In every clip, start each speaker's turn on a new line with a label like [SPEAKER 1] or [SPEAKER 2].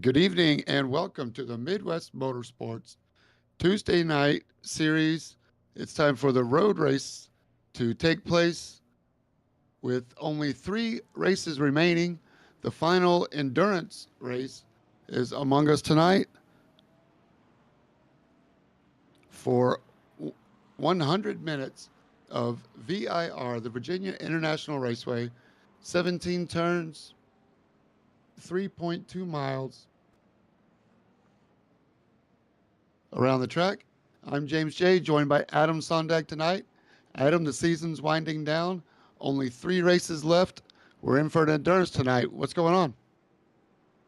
[SPEAKER 1] Good evening and welcome to the Midwest Motorsports Tuesday night series. It's time for the road race to take place with only 3 races remaining. The final endurance race is among us tonight for 100 minutes of VIR, the Virginia International Raceway, 17 turns, 3.2 miles around the track. I'm James J., joined by Adam Sondag tonight. Adam, the season's winding down. Only 3 races left. We're in for an endurance tonight. What's going on?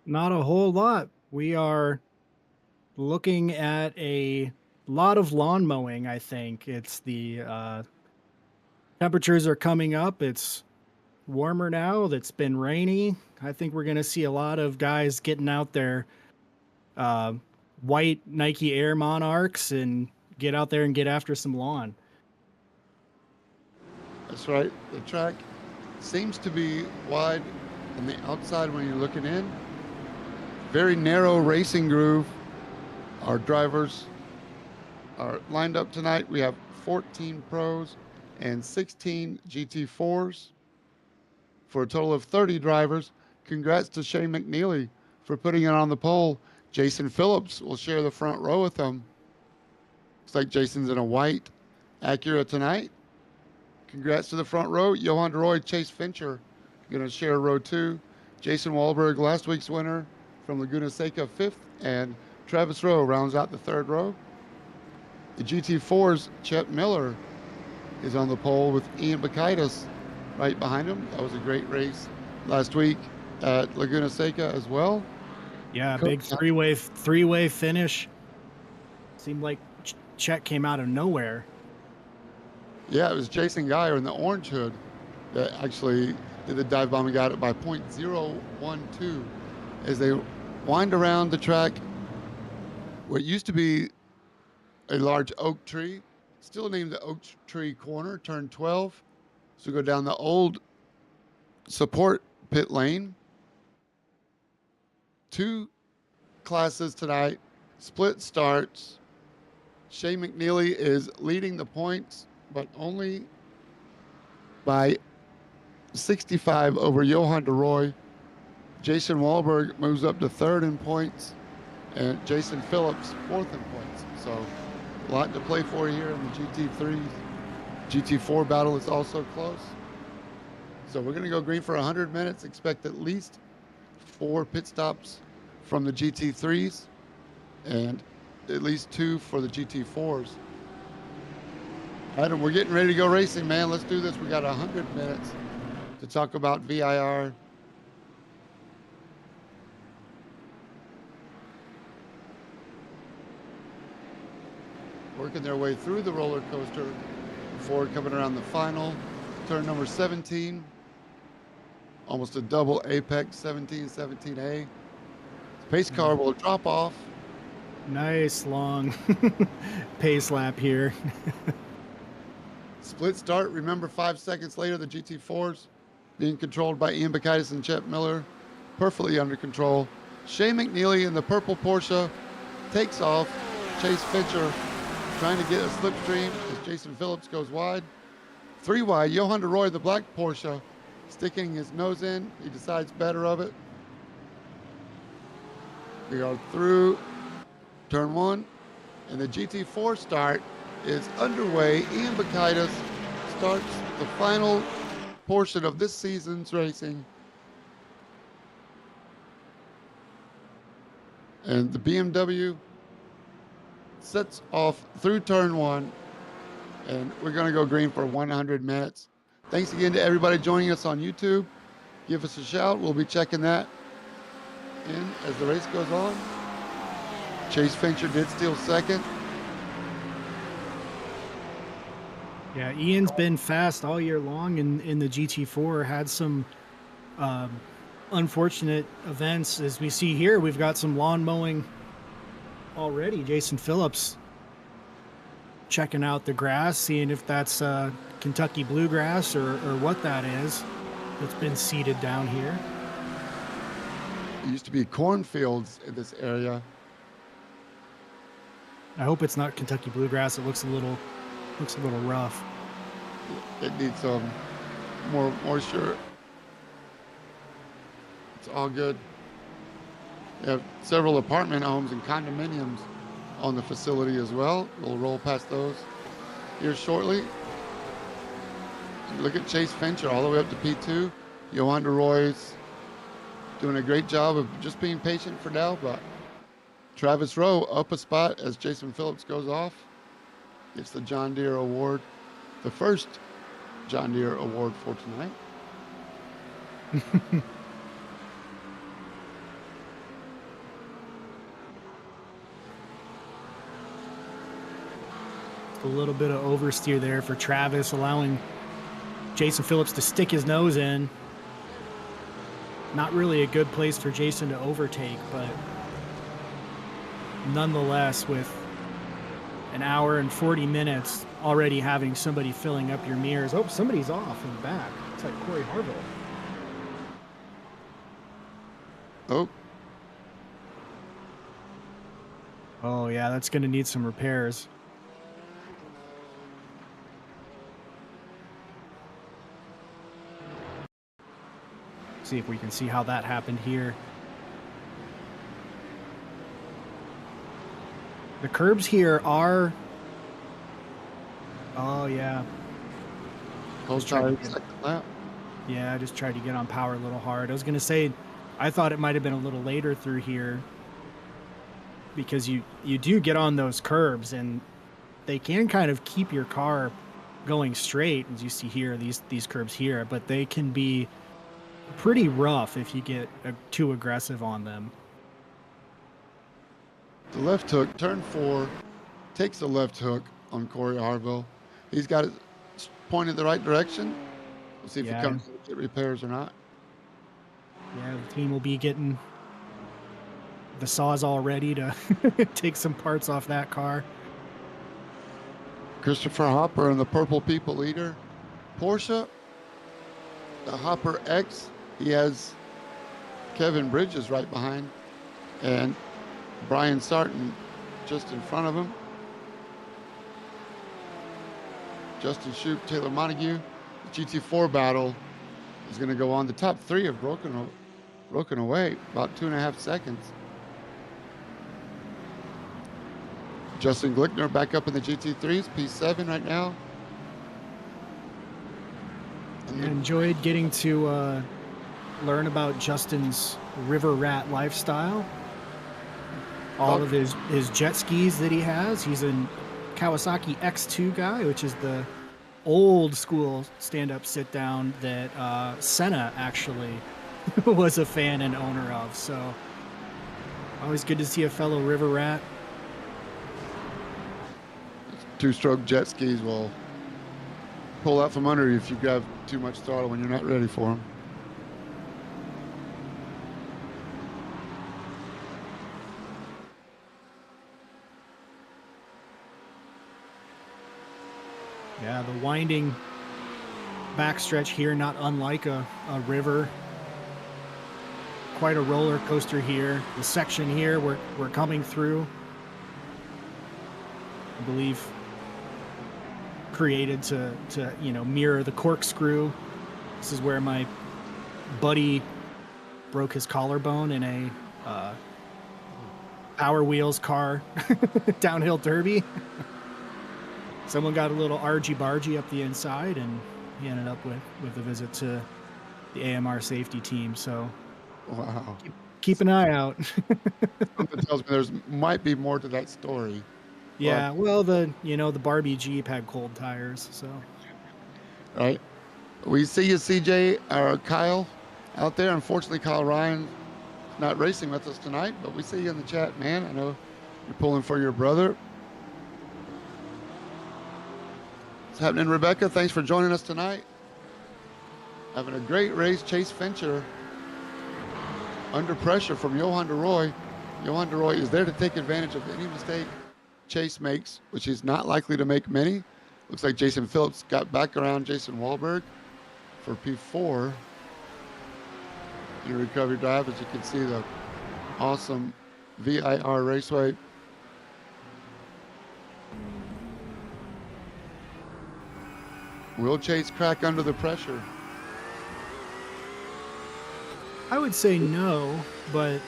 [SPEAKER 2] Not a whole lot. We are looking at a lot of lawn mowing, I think. It's the temperatures are coming up. It's warmer now. It's been rainy. I think we're going to see a lot of guys getting out their uh, white Nike Air Monarchs and get out there and get after some lawn.
[SPEAKER 1] That's right. The track seems to be wide on the outside when you're looking in. Very narrow racing groove. Our drivers are lined up tonight. We have 14 pros and 16 GT4s for a total of 30 drivers. Congrats to Shane McNeely for putting it on the pole. Jason Phillips will share the front row with him. Looks like Jason's in a white Acura tonight. Congrats to the front row. Johan DeRoy, Chase Fincher going to share row 2. Jason Wahlberg, last week's winner from Laguna Seca, 5th. And Travis Rowe rounds out the 3rd row. The GT4's Chet Miller is on the pole with Ian Bacaitis right behind him. That was a great race last week at Laguna Seca as well.
[SPEAKER 2] Yeah, big three-way finish. Seemed like Chet came out of nowhere.
[SPEAKER 1] Yeah, it was Jason Geyer in the orange hood that actually did the dive bomb and got it by .012 as they wind around the track. What used to be a large oak tree, still named the Oak Tree Corner, turn 12. So go down the old support pit lane. 2 classes tonight, split starts. Shane McNeely is leading the points, but only by 65 over Johan DeRoy. Jason Wahlberg moves up to 3rd in points, and Jason Phillips 4th in points. So a lot to play for here in the GT3s. GT4 battle is also close. So we're going to go green for 100 minutes. Expect at least 4 pit stops from the GT3s and at least 2 for the GT4s. Adam, we're getting ready to go racing, man. Let's do this. We got 100 minutes to talk about VIR. Working their way through the roller coaster before coming around the final. Turn number 17. Almost a double apex, 17, 17A. Pace car will drop off.
[SPEAKER 2] Nice long pace lap here.
[SPEAKER 1] Split start. Remember, 5 seconds later, the GT4s being controlled by Ian Bacaitis and Chet Miller. Perfectly under control. Shane McNeely in the purple Porsche takes off. Chase Fincher trying to get a slipstream as Jason Phillips goes wide. 3 wide. Johan DeRoy, the black Porsche, sticking his nose in. He decides better of it. We are through turn 1, and the GT4 start is underway. Ian Bacaitis starts the final portion of this season's racing. And the BMW sets off through turn 1, and we're going to go green for 100 minutes. Thanks again to everybody joining us on YouTube. Give us a shout. We'll be checking that in as the race goes on. Chase Fincher did steal 2nd.
[SPEAKER 2] Yeah, Ian's been fast all year long in the GT4. Had some unfortunate events. As we see here, we've got some lawn mowing already. Jason Phillips checking out the grass, seeing if that's Kentucky bluegrass or what that is. It's been seeded down here.
[SPEAKER 1] used to be cornfields in this area.
[SPEAKER 2] I hope it's not Kentucky bluegrass. It looks a little rough.
[SPEAKER 1] It needs some more moisture. It's all good. They have several apartment homes and condominiums on the facility as well. We'll roll past those here shortly. Look at Chase Fincher all the way up to P2. Johan DeRoy's doing a great job of just being patient for now, but Travis Rowe up a spot as Jason Phillips goes off. Gets the John Deere Award, the first John Deere Award for tonight.
[SPEAKER 2] A little bit of oversteer there for Travis, allowing Jason Phillips to stick his nose in. Not really a good place for Jason to overtake, but nonetheless, with an hour and 40 minutes already having somebody filling up your mirrors. Oh, somebody's off in the back. It's like Corey Harville.
[SPEAKER 1] Oh.
[SPEAKER 2] Oh, yeah, that's going to need some repairs. See if we can see how that happened here. The curbs here are... Oh, yeah. Yeah, I just tried to get on power a little hard. I was going to say, I thought it might have been a little later through here because you do get on those curbs and they can kind of keep your car going straight, as you see here, these curbs here, but they can be pretty rough if you get too aggressive on them.
[SPEAKER 1] The left hook, turn 4, takes the left hook on Corey Harville. He's got it pointed the right direction. We'll see if it comes to get repairs or not.
[SPEAKER 2] Yeah, the team will be getting the Sawzall ready to take some parts off that car.
[SPEAKER 1] Christopher Hopper and the Purple People leader. Porsche, the Hopper X, he has Kevin Bridges right behind and Brian Sarton just in front of him. Justin Shoup, Taylor Montague. The GT4 battle is going to go on. The top 3 have broken away about 2.5 seconds. Justin Glickner back up in the GT3s, P7 right now.
[SPEAKER 2] I enjoyed getting to learn about Justin's river rat lifestyle. All of his jet skis that he has. He's a Kawasaki X2 guy, which is the old school stand-up sit-down that Senna actually was a fan and owner of. So always good to see a fellow river rat.
[SPEAKER 1] 2-stroke jet skis will pull out from under you if you grab too much throttle when you're not ready for them.
[SPEAKER 2] Yeah, the winding backstretch here, not unlike a river. Quite a roller coaster here. The section here we're coming through, I believe, created to mirror the corkscrew. This is where my buddy broke his collarbone in a Power Wheels car downhill derby. Someone got a little argy-bargy up the inside, and he ended up with a visit to the AMR safety team. So,
[SPEAKER 1] wow,
[SPEAKER 2] keep an eye out.
[SPEAKER 1] Something tells me there's might be more to that story.
[SPEAKER 2] Yeah, well, the Barbie Jeep had cold tires, so.
[SPEAKER 1] Right. We see you, CJ or Kyle, out there. Unfortunately, Kyle Ryan's not racing with us tonight, but we see you in the chat, man. I know you're pulling for your brother. What's happening, Rebecca? Thanks for joining us tonight. Having a great race. Chase Fincher under pressure from Johan DeRoy. Johan DeRoy is there to take advantage of any mistake Chase makes, which he's not likely to make many. Looks like Jason Phillips got back around Jason Wahlberg for P4. in a recovery drive. As you can see, the awesome VIR Raceway. Will Chase crack under the pressure?
[SPEAKER 2] I would say no, but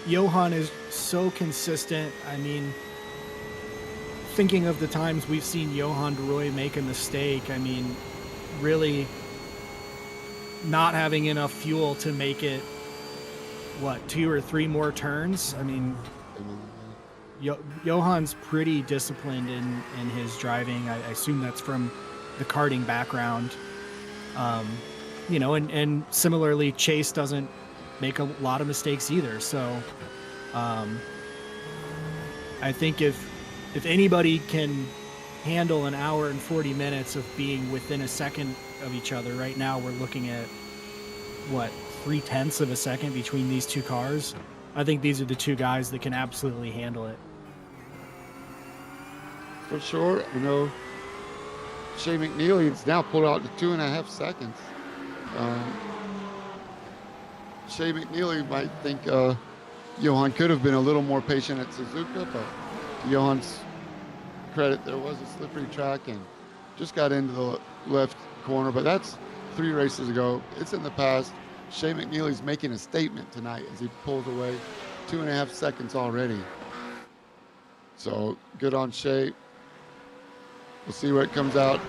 [SPEAKER 2] Johan is so consistent. I mean, thinking of the times we've seen Johan Roy make a mistake, I mean, really not having enough fuel to make it, what, 2 or 3 more turns? I mean, Johan's pretty disciplined in his driving. I assume that's from the karting background. You know, and similarly, Chase doesn't make a lot of mistakes either. So I think if anybody can handle an hour and 40 minutes of being within a second of each other, right now we're looking at, what, 0.3 of a second between these two cars. I think these are the two guys that can absolutely handle it.
[SPEAKER 1] For sure. You know, Shea McNeely has now pulled out to 2.5 seconds. Shea McNeely might think Johan could have been a little more patient at Suzuka, but to Johan's credit, there was a slippery track and just got into the left corner, but that's 3 races ago. It's in the past. Shea McNeely's making a statement tonight as he pulls away 2.5 seconds already. So good on Shea. We'll see what comes out.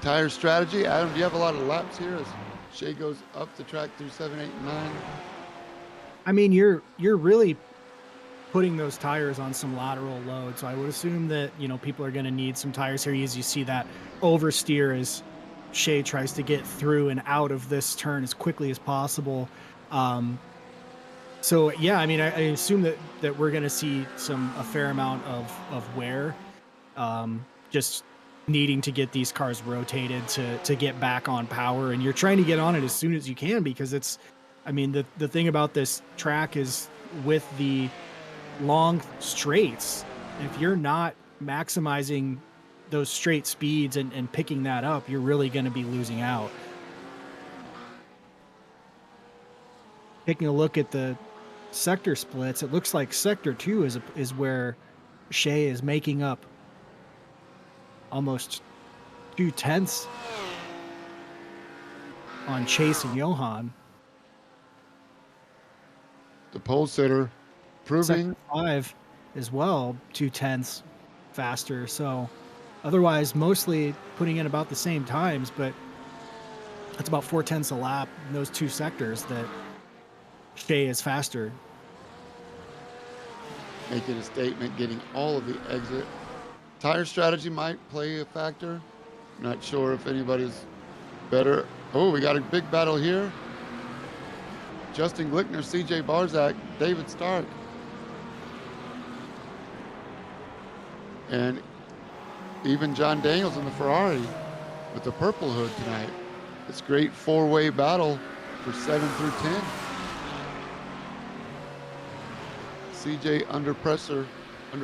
[SPEAKER 1] Tire strategy. Adam, do you have a lot of laps here as Shea goes up the track through 7, 8, and 9?
[SPEAKER 2] I mean, you're really putting those tires on some lateral load. So I would assume that, you know, people are going to need some tires here as you see that oversteer as Shea tries to get through and out of this turn as quickly as possible. So yeah, I mean, I assume that we're going to see a fair amount of wear, just needing to get these cars rotated to get back on power. And you're trying to get on it as soon as you can, because it's, I mean, the thing about this track is with the long straights, if you're not maximizing those straight speeds and picking that up, you're really going to be losing out. Taking a look at the sector splits, it looks like sector 2 is where Shea is making up almost 0.2 on Chase and Johan.
[SPEAKER 1] The pole sitter proving
[SPEAKER 2] Sector 5 as well, 0.2 faster. So otherwise, mostly putting in about the same times, but that's about 0.4 a lap in those 2 sectors that Shea is faster.
[SPEAKER 1] making a statement, getting all of the exit. Tire strategy might play a factor. Not sure if anybody's better. Oh, we got a big battle here. Justin Glickner, CJ Barzak, David Stark. And even John Daniels in the Ferrari with the purple hood tonight. It's a great 4-way battle for 7 through 10. CJ under pressure from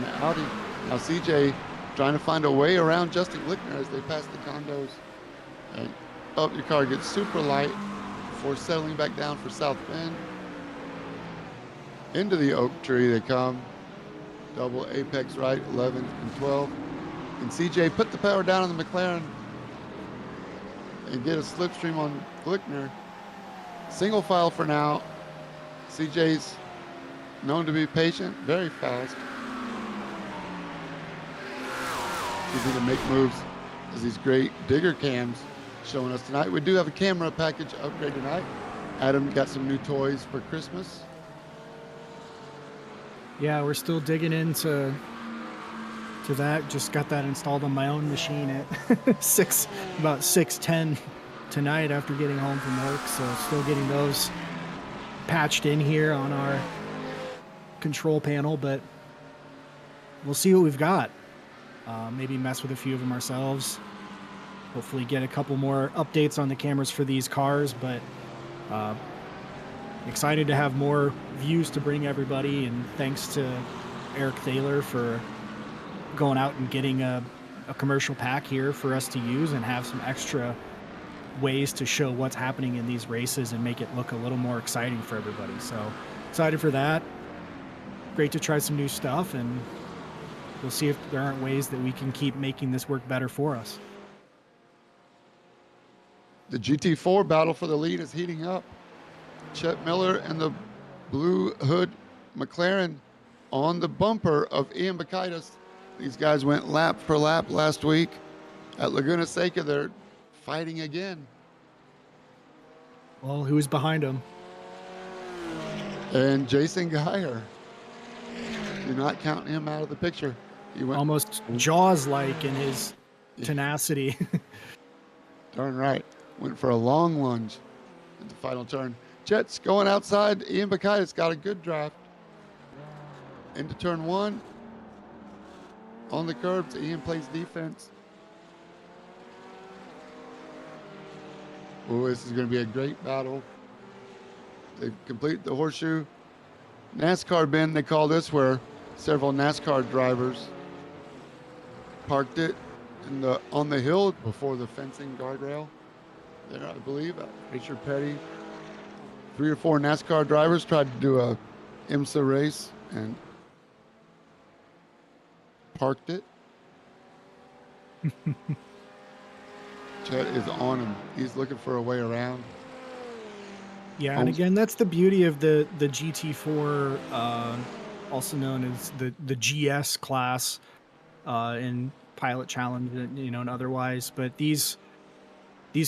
[SPEAKER 1] the Audi. Now CJ trying to find a way around Justin Glickner as they pass the condos. And up, your car gets super light before settling back down for South Bend. Into the oak tree they come. Double apex right, 11th and 12th. And CJ put the power down on the McLaren and get a slipstream on Glickner. Single file for now. CJ's known to be patient, very fast. Easy to make moves as these great digger cams showing us tonight. We do have a camera package upgrade tonight. Adam got some new toys for Christmas.
[SPEAKER 2] Yeah, we're still digging into that. Just got that installed on my own machine at about 6:10 tonight after getting home from work. So still getting those patched in here on our control panel, but we'll see what we've got. Maybe mess with a few of them ourselves. Hopefully get a couple more updates on the cameras for these cars, but excited to have more views to bring everybody, and thanks to Eric Thaler for going out and getting a commercial pack here for us to use and have some extra ways to show what's happening in these races and make it look a little more exciting for everybody. So excited for that. Great to try some new stuff, and we'll see if there aren't ways that we can keep making this work better for us.
[SPEAKER 1] The GT4 battle for the lead is heating up. Chet Miller and the blue hood McLaren on the bumper of Ian Bakaitis. These guys went lap for lap last week at Laguna Seca. They're fighting again.
[SPEAKER 2] Well, who's behind him?
[SPEAKER 1] And Jason Geyer. Do not count him out of the picture. He went
[SPEAKER 2] Almost Jaws-like in his tenacity.
[SPEAKER 1] Darn right. Went for a long lunge at the final turn. Jets going outside. Ian Bakaitis got a good draft. Into turn one. On the curbs, Ian plays defense. Oh, this is going to be a great battle. They complete the horseshoe. NASCAR bend, they call this, where several NASCAR drivers parked it on the hill before the fencing guardrail. There, I believe, Richard Petty. 3 or 4 NASCAR drivers tried to do a IMSA race and parked it. Chet is on him. He's looking for a way around.
[SPEAKER 2] Yeah, and again, that's the beauty of the GT4, also known as the GS class in Pilot Challenge, and otherwise. But these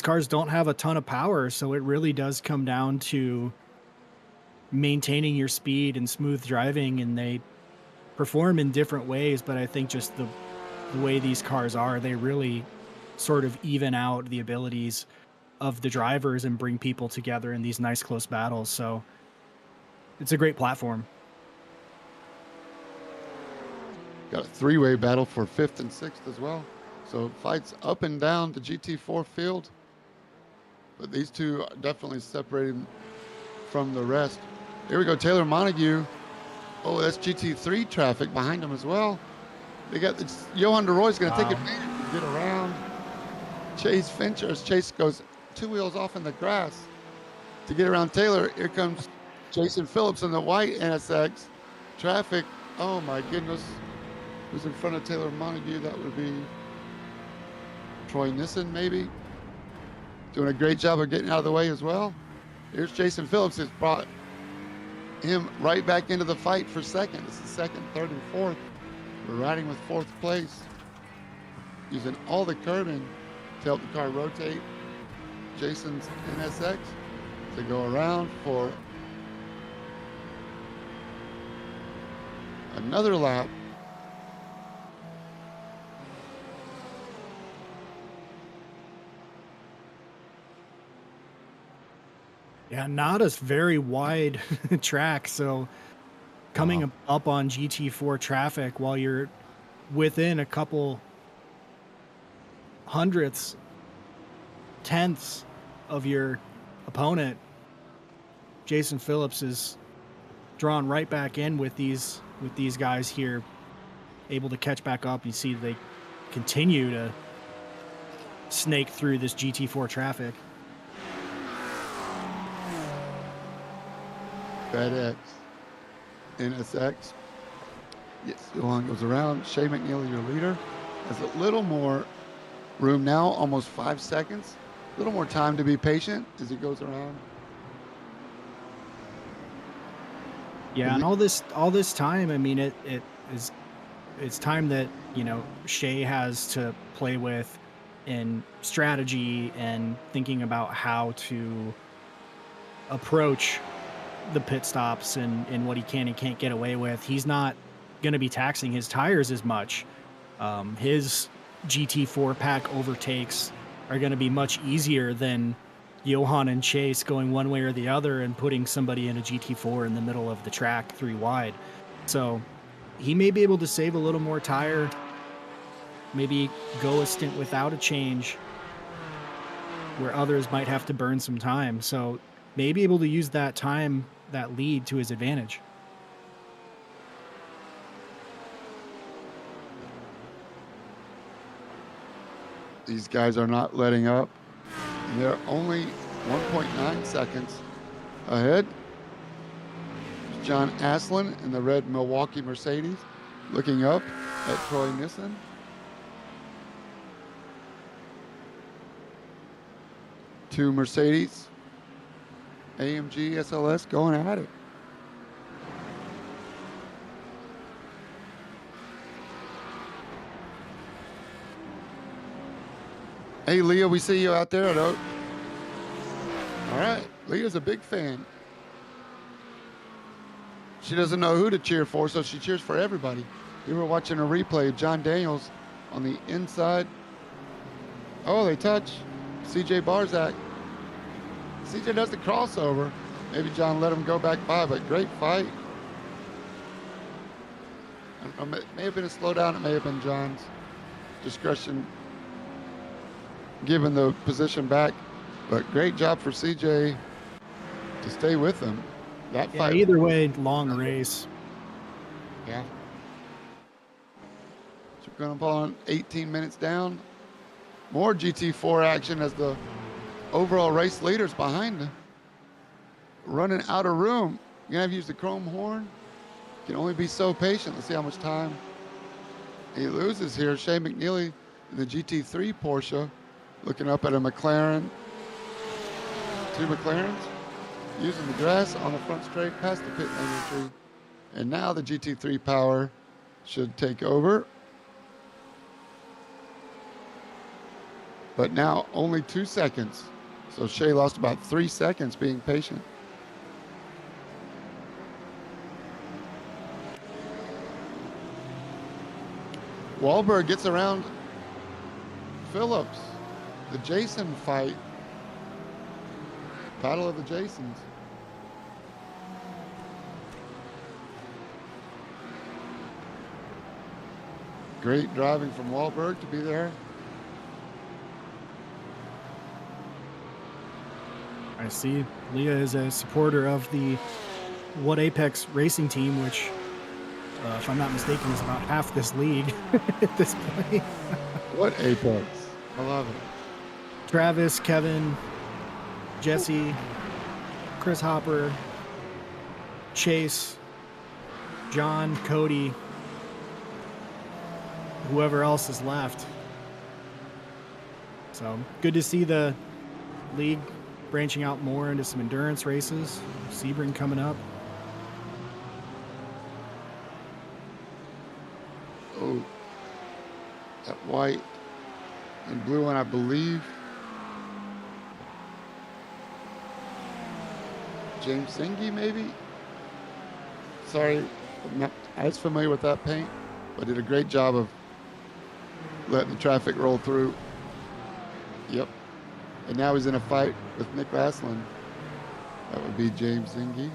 [SPEAKER 2] cars don't have a ton of power, so it really does come down to maintaining your speed and smooth driving, and they perform in different ways. But I think just the way these cars are, they really sort of even out the abilities of the drivers and bring people together in these nice close battles. So it's a great platform.
[SPEAKER 1] Got a 3-way battle for 5th and 6th as well. So fights up and down the GT4 field. But these two are definitely separated from the rest. Here we go, Taylor Montague. Oh, that's GT3 traffic behind him as well. They got this, Johan DeRoy's going to take advantage and get around Chase Fincher as Chase goes 2 wheels off in the grass to get around Taylor. Here comes Jason Phillips in the white NSX. Traffic, oh my goodness. Who's in front of Taylor Montague? That would be Troy Nissen, maybe. Doing a great job of getting out of the way as well. Here's Jason Phillips, has brought him right back into the fight for second. This is second, third, and fourth. We're riding with 4th place. Using all the curbing to help the car rotate. Jason's NSX to go around for another lap.
[SPEAKER 2] Yeah, not a very wide track. So coming up on GT4 traffic while you're within a couple hundredths, tenths of your opponent, Jason Phillips is drawn right back in with these guys here, able to catch back up. You see they continue to snake through this GT4 traffic.
[SPEAKER 1] FedEx, NSX. Yes, Johan goes around. Shea McNeely, your leader, has a little more room now, almost 5 seconds. A little more time to be patient as he goes around.
[SPEAKER 2] Yeah, and all this time, I mean, it's time that Shea has to play with in strategy and thinking about how to approach the pit stops and what he can and can't get away with. He's not going to be taxing his tires as much. His GT4 pack overtakes are going to be much easier than Johan and Chase going one way or the other and putting somebody in a GT4 in the middle of the track 3 wide. So he may be able to save a little more tire, maybe go a stint without a change where others might have to burn some time. So may be able to use that time, that lead, to his advantage.
[SPEAKER 1] These guys are not letting up. And they're only 1.9 seconds ahead. John Aslin in the red Milwaukee Mercedes looking up at Troy Nissen. Two Mercedes AMG SLS going at it. Hey, Leah, we see you out there. All right, Leah's a big fan. She doesn't know who to cheer for, so she cheers for everybody. We were watching a replay of John Daniels on the inside. Oh, they touch. CJ Barzak. CJ does the crossover. Maybe John let him go back by, but great fight. It may have been a slowdown. It may have been John's discretion given the position back, but great job for CJ to stay with him. That fight.
[SPEAKER 2] Either way, long race.
[SPEAKER 1] Yeah. So we're going to pull on 18 minutes down. More GT4 action as the overall race leaders behind running out of room. You're going to have to use the chrome horn. You can only be so patient. Let's see how much time he loses here. Shea McNeely in the GT3 Porsche looking up at a McLaren. Two McLarens using the grass on the front straight past the pit lane entry. And now the GT3 power should take over. But now only 2 seconds. So Shea lost about 3 seconds being patient. Wahlberg gets around Phillips. The Jason fight. Battle of the Jasons. Great driving from Wahlberg to be there.
[SPEAKER 2] I see Leah is a supporter of the What Apex racing team, which, if I'm not mistaken, is about half this league at this point.
[SPEAKER 1] What Apex? I love it.
[SPEAKER 2] Travis, Kevin, Jesse, Chris Hopper, Chase, John, Cody, whoever else is left. So good to see the league branching out more into some endurance races. Sebring coming up.
[SPEAKER 1] Oh, that white and blue one, I believe. James Singy, maybe? Sorry, I'm not as familiar with that paint, but did a great job of letting the traffic roll through. Yep. And now he's in a fight with Nick Aslin. That would be James Zingy.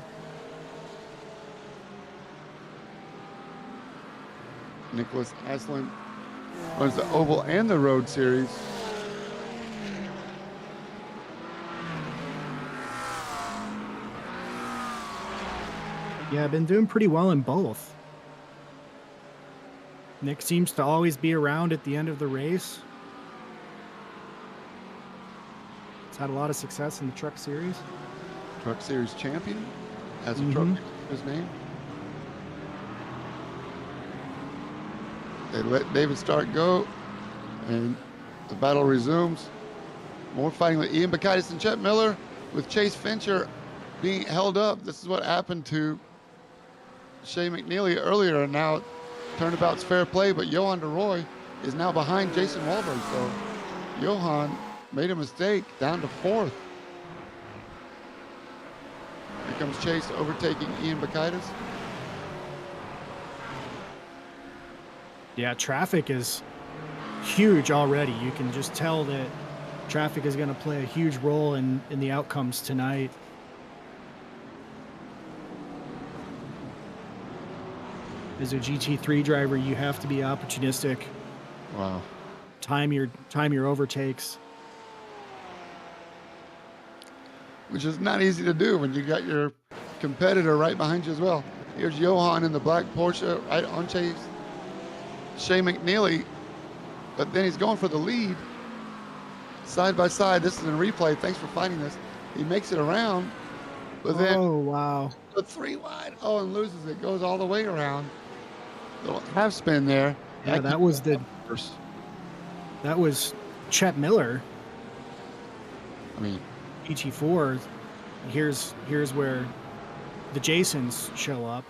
[SPEAKER 1] Nicholas Aslin runs the Oval and the Road Series.
[SPEAKER 2] Yeah, I've been doing pretty well in both. Nick seems to always be around at the end of the race. He's had a lot of success in the Truck Series.
[SPEAKER 1] Truck Series champion. Has a truck in his name. They let David Stark go, and the battle resumes. More fighting with Ian Bakaitis and Chet Miller, with Chase Fincher being held up. This is what happened to Shea McNeely earlier, and now turnabout's fair play, but Johan DeRoy is now behind Jason Wahlberg. So Johan made a mistake, down to fourth. Here comes Chase overtaking Ian Bakaitis.
[SPEAKER 2] Yeah, traffic is huge already. You can just tell that traffic is going to play a huge role in the outcomes tonight. As a GT3 driver, you have to be opportunistic.
[SPEAKER 1] Wow.
[SPEAKER 2] Time your overtakes.
[SPEAKER 1] Which is not easy to do when you got your competitor right behind you as well. Here's Johan in the black Porsche right on Chase. Shea McNeely, but then he's going for the lead. side by side. This is in replay. Thanks for finding this. He makes it around, but then
[SPEAKER 2] Oh, wow.
[SPEAKER 1] the 3 wide. Oh, and loses it. Goes all the way around. Little half spin there.
[SPEAKER 2] Yeah, that was
[SPEAKER 1] first.
[SPEAKER 2] that was Chet Miller,
[SPEAKER 1] I mean,
[SPEAKER 2] ET4. Here's where the Jasons show up.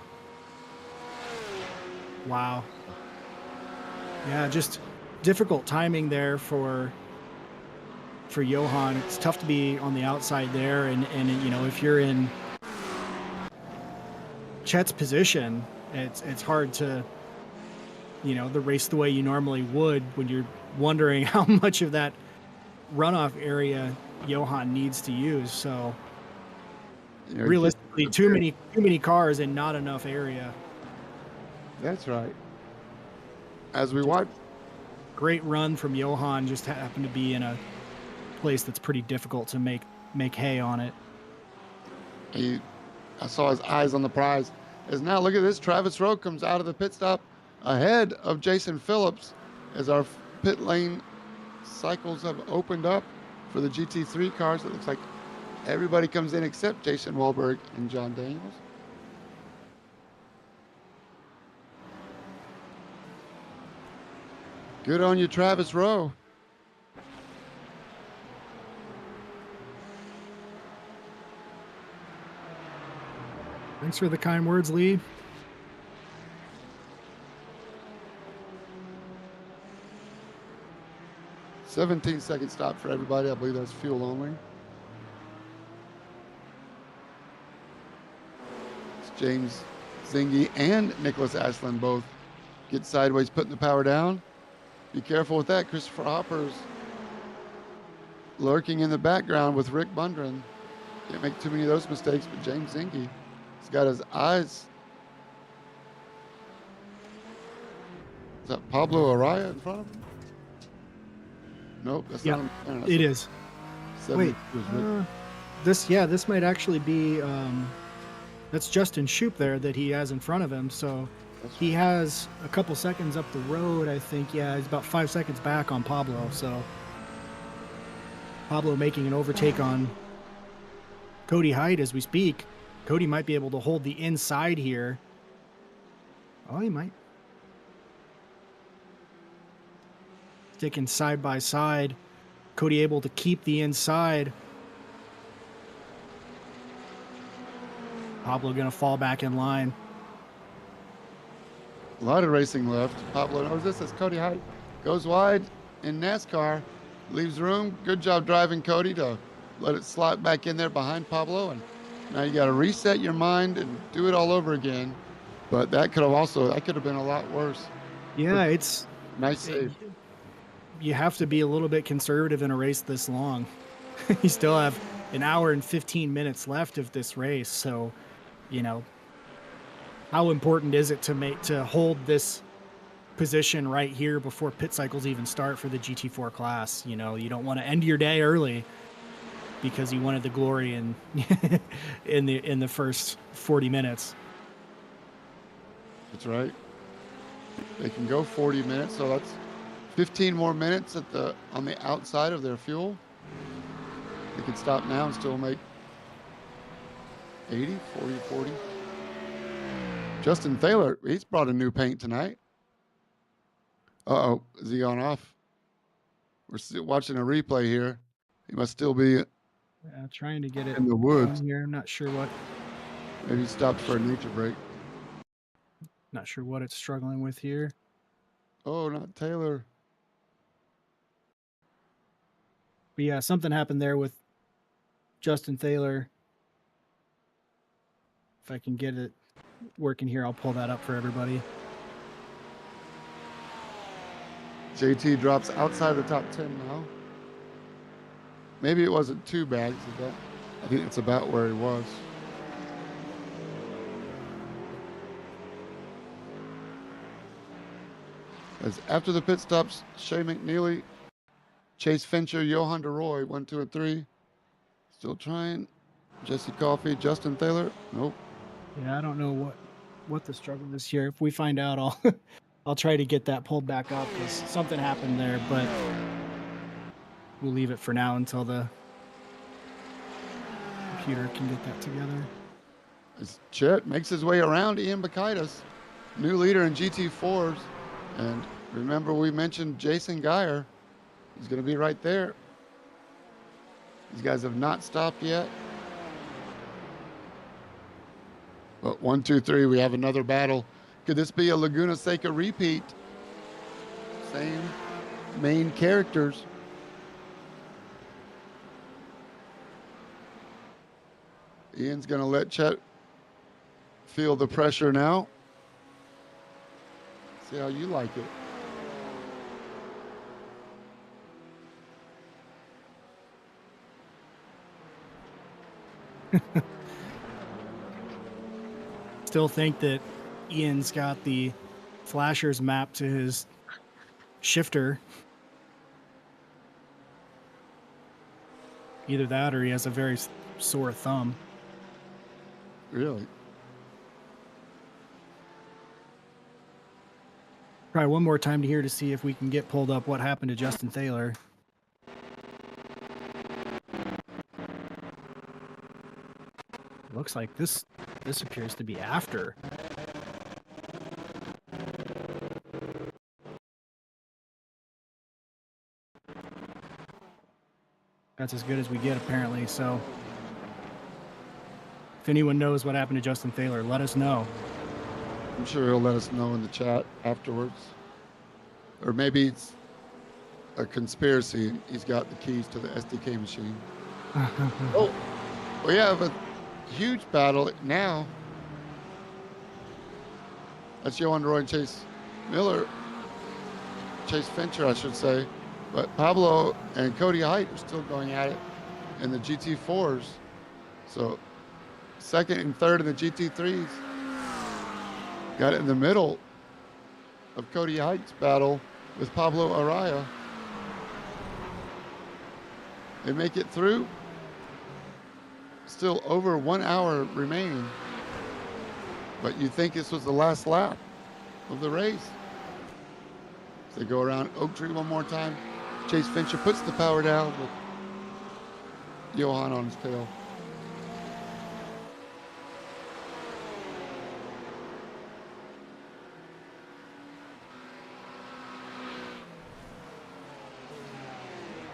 [SPEAKER 2] Wow. Yeah, just difficult timing there for Johan. It's tough to be on the outside there, and you know, if you're in Chet's position, it's hard to, you know, the race the way you normally would when you're wondering how much of that runoff area Johan needs to use. So
[SPEAKER 1] you know,
[SPEAKER 2] realistically, too many cars and not enough area.
[SPEAKER 1] That's right. As we watch,
[SPEAKER 2] Great run from Johan, just happened to be in a place that's pretty difficult to make hay on it.
[SPEAKER 1] I saw his eyes on the prize. As now, look at this. Travis Rowe comes out of the pit stop ahead of Jason Phillips as our pit lane cycles have opened up for the GT3 cars. It looks like everybody comes in except Jason Wahlberg and John Daniels. Good on you, Travis Rowe.
[SPEAKER 2] Thanks for the kind words, Lee.
[SPEAKER 1] "17-second stop for everybody. I believe that's fuel only. It's James Zingy and Nicholas Aslan both get sideways, putting the power down. Be careful with that. Christopher Hopper's lurking in the background with Rick Bundren. Can't make too many of those mistakes, but James Zingy has got his eyes. Is that Pablo Araya in front of him? Nope, that's not him.
[SPEAKER 2] It is. Wait, this might actually be that's Justin Shoup there that he has in front of him. So he has a couple seconds up the road, I think. Yeah, he's about 5 seconds back on Pablo. So Pablo making an overtake on Cody Hyde as we speak. Cody might be able to hold the inside here. Oh, he might. Sticking side by side. Cody able to keep the inside. Pablo going to fall back in line.
[SPEAKER 1] A lot of racing left. Pablo knows this as Cody Hyde goes wide in NASCAR, leaves room. Good job driving, Cody, to let it slot back in there behind Pablo. And now you got to reset your mind and do it all over again. But that could have been a lot worse.
[SPEAKER 2] Yeah, it's
[SPEAKER 1] nice save.
[SPEAKER 2] You have to be a little bit conservative in a race this long. You still have an hour and 15 minutes left of this race. So, you know, how important is it to hold this position right here before pit cycles even start for the GT4 class? You know, you don't want to end your day early because you wanted the glory in in the first 40 minutes.
[SPEAKER 1] That's right. They can go 40 minutes, so that's 15 more minutes on the outside of their fuel. They can stop now and still make 80, 40, 40. Justin Thaler, he's brought a new paint tonight. Uh-oh, is he gone off? We're still watching a replay here. He must still be
[SPEAKER 2] trying to get it
[SPEAKER 1] in the woods
[SPEAKER 2] here. I'm not sure what.
[SPEAKER 1] Maybe he stopped for a nature break.
[SPEAKER 2] Not sure what it's struggling with here.
[SPEAKER 1] Oh, not Taylor.
[SPEAKER 2] But yeah, something happened there with Justin Thaler. If I can get it working here, I'll pull that up for everybody.
[SPEAKER 1] JT drops outside the top 10 now. Maybe it wasn't too bad. I think it's about where he was. As after the pit stops, Shea McNeely, Chase Fincher, Johan DeRoy, 1, 2, and 3. Still trying. Jesse Coffey, Justin Thaler. Nope.
[SPEAKER 2] Yeah, I don't know what the struggle is here. If we find out, I'll try to get that pulled back up because something happened there. But we'll leave it for now until the computer can get that together.
[SPEAKER 1] As Chet makes his way around Ian Bakaitis, new leader in GT4s. And remember, we mentioned Jason Geyer. He's going to be right there. These guys have not stopped yet. But 1, 2, 3, we have another battle. Could this be a Laguna Seca repeat? Same main characters. Ian's going to let Chet feel the pressure now. See how you like it.
[SPEAKER 2] Still think that Ian's got the flashers mapped to his shifter. Either that or he has a very sore thumb.
[SPEAKER 1] Really?
[SPEAKER 2] Try one more time to hear to see if we can get pulled up what happened to Justin Thaler. Looks like this appears to be after. That's as good as we get, apparently. So if anyone knows what happened to Justin Thaler, let us know.
[SPEAKER 1] I'm sure he'll let us know in the chat afterwards. Or maybe it's a conspiracy. He's got the keys to the SDK machine. Oh, we have a huge battle now. That's Johan Roy and Chase Miller. Chase Fincher, I should say. But Pablo and Cody Height are still going at it in the GT4s. So second and third in the GT3s. Got it in the middle of Cody Height's battle with Pablo Araya. They make it through. Still over 1 hour remaining. But you think this was the last lap of the race. So they go around Oak Tree one more time. Chase Fincher puts the power down with Johan on his tail.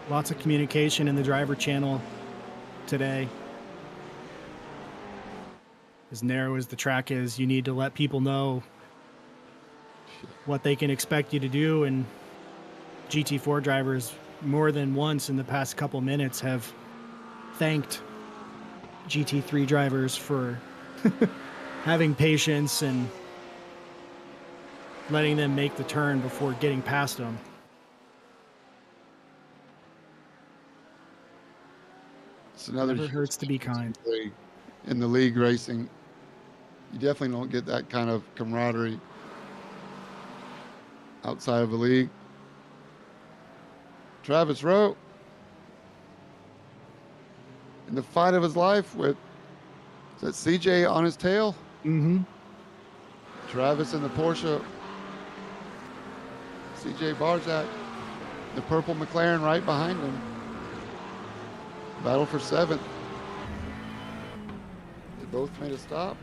[SPEAKER 2] Lots of communication in the driver channel today. As narrow as the track is, you need to let people know what they can expect you to do. And GT4 drivers more than once in the past couple minutes have thanked GT3 drivers for having patience and letting them make the turn before getting past them.
[SPEAKER 1] It's another
[SPEAKER 2] Never hurts to be kind.
[SPEAKER 1] In the league racing, you definitely don't get that kind of camaraderie outside of the league. Travis Rowe in the fight of his life with, is that CJ on his tail?
[SPEAKER 2] Mm-hmm.
[SPEAKER 1] Travis in the Porsche. CJ Barzak, the purple McLaren right behind him. Battle for seventh. They both made a stop.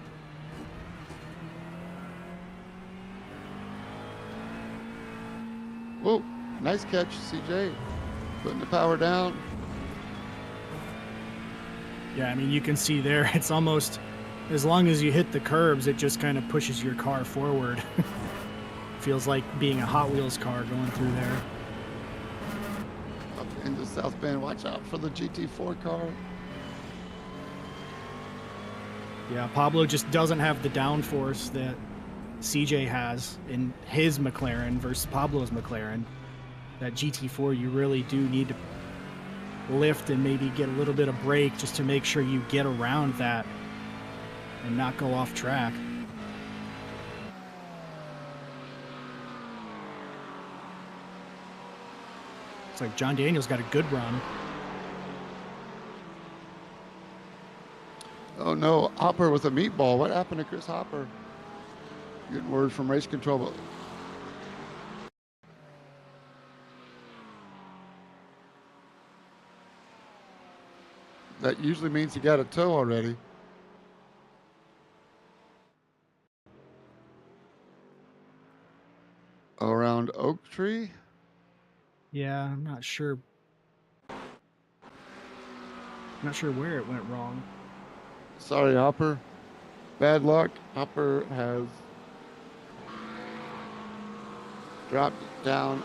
[SPEAKER 1] Whoa, nice catch, CJ. Putting the power down.
[SPEAKER 2] Yeah, I mean, you can see there, it's almost, as long as you hit the curbs, it just kind of pushes your car forward. Feels like being a Hot Wheels car going through there.
[SPEAKER 1] Up into South Bend, watch out for the GT4 car.
[SPEAKER 2] Yeah, Pablo just doesn't have the downforce that CJ has in his McLaren versus Pablo's McLaren. That GT4, you really do need to lift and maybe get a little bit of brake just to make sure you get around that and not go off track. It's like John Daniel's got a good run.
[SPEAKER 1] Oh no, Hopper with a meatball. What happened to Chris Hopper? Getting word from race control. But That usually means you got a tow already. Around Oak Tree.
[SPEAKER 2] Yeah, I'm not sure. Not sure where it went wrong.
[SPEAKER 1] Sorry, Hopper. Bad luck. Hopper has dropped down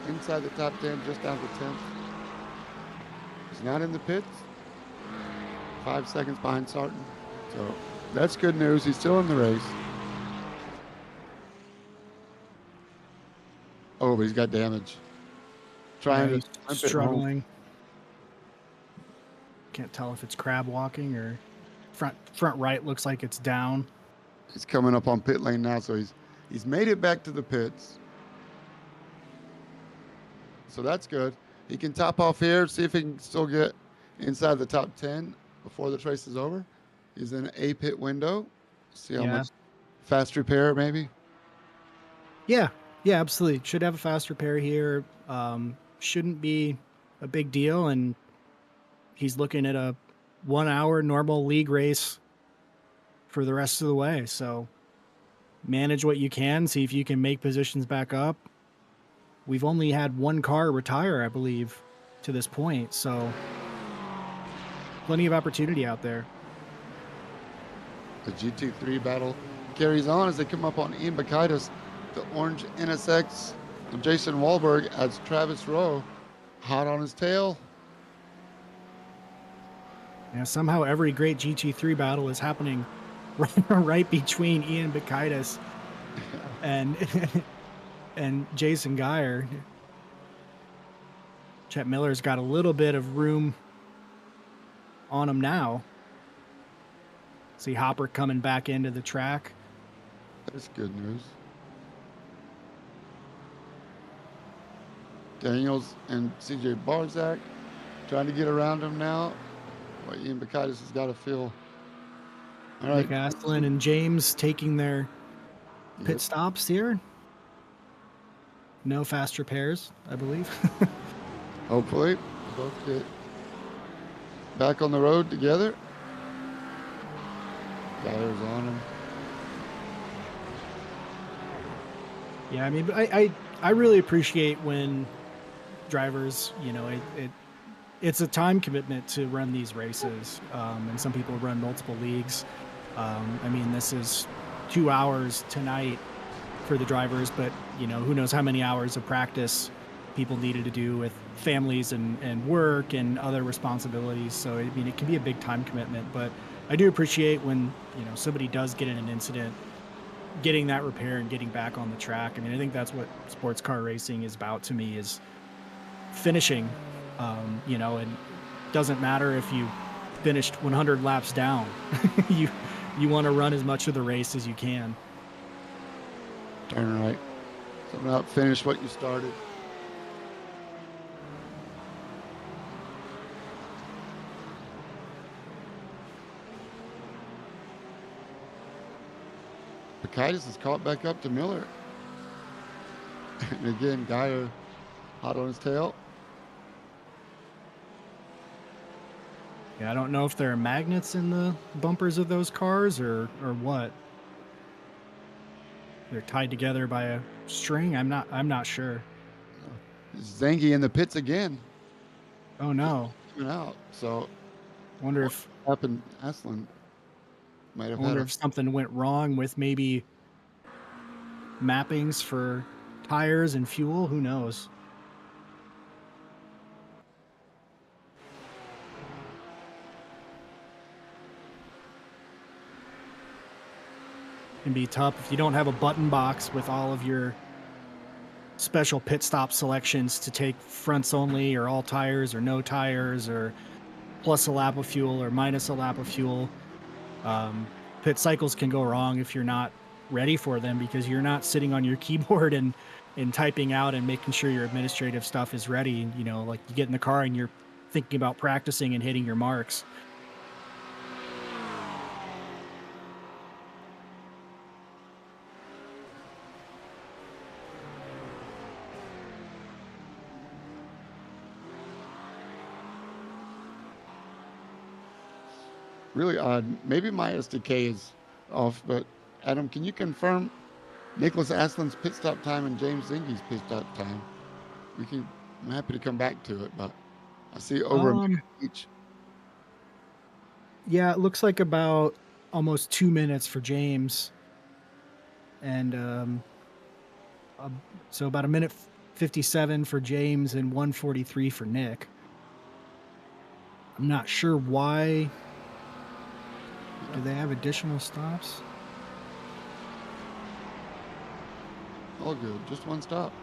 [SPEAKER 1] inside the top 10, just down to 10th. He's not in the pits. 5 seconds behind Sarton. So that's good news. He's still in the race. Oh, but he's got damage. Trying
[SPEAKER 2] Yeah,
[SPEAKER 1] to
[SPEAKER 2] he's
[SPEAKER 1] limp it home.
[SPEAKER 2] struggling. Can't tell if it's crab walking or front right looks like it's down.
[SPEAKER 1] He's coming up on pit lane now, so he's made it back to the pits. So that's good. He can top off here, see if he can still get inside the top 10 before the race is over. He's in a pit window. See how much fast repair, maybe.
[SPEAKER 2] Yeah, absolutely. Should have a fast repair here. Shouldn't be a big deal, and he's looking at a 1 hour normal league race for the rest of the way. So manage what you can, see if you can make positions back up. We've only had one car retire, I believe, to this point, so plenty of opportunity out there.
[SPEAKER 1] The GT3 battle carries on as they come up on Ian Bakaitis. The orange NSX of Jason Wahlberg as Travis Rowe hot on his tail.
[SPEAKER 2] Yeah, somehow every great GT3 battle is happening right between Ian Bakaitis and Jason Geyer. Chet Miller's got a little bit of room on him now. See Hopper coming back into the track.
[SPEAKER 1] That's good news. Daniels and CJ Barzak trying to get around him now. Well, Ian Bakaitis has got to feel.
[SPEAKER 2] All right. Nick Astlin and James taking their pit stops here. No fast repairs, I believe.
[SPEAKER 1] Hopefully, both get back on the road together. Geyer's on them.
[SPEAKER 2] Yeah, I mean, I really appreciate when drivers, you know, it's a time commitment to run these races, and some people run multiple leagues. I mean, this is 2 hours tonight for the drivers, but you know, who knows how many hours of practice people needed to do with families and work and other responsibilities. So I mean, it can be a big time commitment, but I do appreciate when, you know, somebody does get in an incident, getting that repair and getting back on the track. I mean, I think that's what sports car racing is about to me, is finishing. You know, and doesn't matter if you finished 100 laps down. you want to run as much of the race as you can.
[SPEAKER 1] Turn right. Something out, finish what you started. Bakaitis is caught back up to Miller. And again, Geyer hot on his tail.
[SPEAKER 2] Yeah, I don't know if there are magnets in the bumpers of those cars or what. They're tied together by a string. I'm not sure.
[SPEAKER 1] Zengi in the pits again.
[SPEAKER 2] Oh no.
[SPEAKER 1] Coming out. So
[SPEAKER 2] wonder if
[SPEAKER 1] happened. Aslan might have.
[SPEAKER 2] I wonder if something went wrong with maybe mappings for tires and fuel. Who knows? Can be tough if you don't have a button box with all of your special pit stop selections to take fronts only or all tires or no tires or plus a lap of fuel or minus a lap of fuel. Pit cycles can go wrong if you're not ready for them, because you're not sitting on your keyboard and typing out and making sure your administrative stuff is ready. You know, like you get in the car and you're thinking about practicing and hitting your marks.
[SPEAKER 1] Really odd. Maybe my SDK is off, but Adam, can you confirm Nicholas Aslan's pit stop time and James Zingy's pit stop time? We can. I'm happy to come back to it, but I see over a minute
[SPEAKER 2] Um,
[SPEAKER 1] each.
[SPEAKER 2] yeah, it looks like about almost 2 minutes for James, and uh, so about a minute 57 for James and 1:43 for Nick. I'm not sure why. Do they have additional stops?
[SPEAKER 1] All good. Just one stop.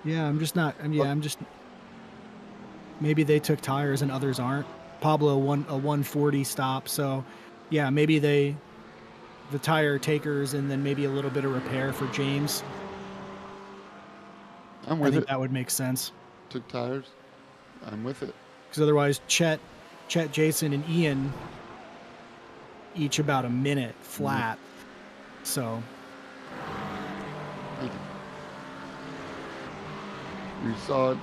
[SPEAKER 2] Yeah, I'm just not.
[SPEAKER 1] Look,
[SPEAKER 2] I'm just. Maybe they took tires and others aren't. Pablo won a 140 stop, so yeah, maybe the tire takers and then maybe a little bit of repair for James.
[SPEAKER 1] I'm
[SPEAKER 2] I
[SPEAKER 1] with
[SPEAKER 2] think
[SPEAKER 1] it.
[SPEAKER 2] that would make sense
[SPEAKER 1] Took tires. I'm with it.
[SPEAKER 2] because otherwise, Jason, and Ian each about a minute flat. So
[SPEAKER 1] Thank you. We saw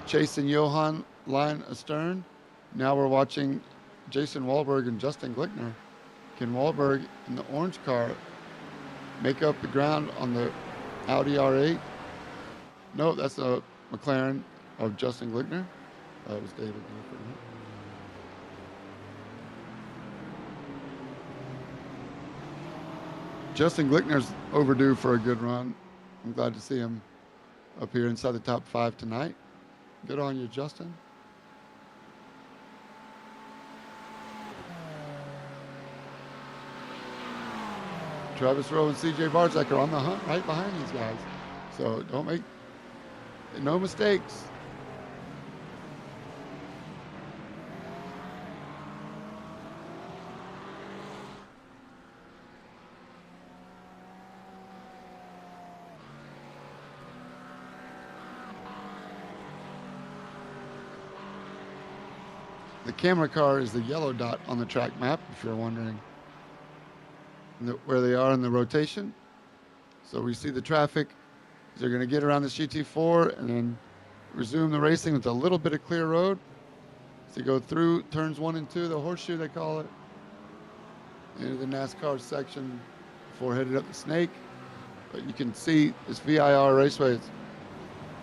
[SPEAKER 1] Chase and Johan line astern. Now we're watching Jason Wahlberg and Justin Glickner. Can Wahlberg in the orange car make up the ground on the Audi R8? No, that's a McLaren of Justin Glickner. That was David Gifford. Justin Glickner's overdue for a good run. I'm glad to see him up here inside the top 5 tonight. Good on you, Justin. Travis Rowe and CJ Barzak are on the hunt right behind these guys. So don't make no mistakes. The camera car is the yellow dot on the track map, if you're wondering where they are in the rotation. So we see the traffic. They're going to get around the GT4 and then resume the racing with a little bit of clear road. So go through turns 1 and 2, the horseshoe they call it, into the NASCAR section before headed up the Snake. But you can see this VIR Raceway is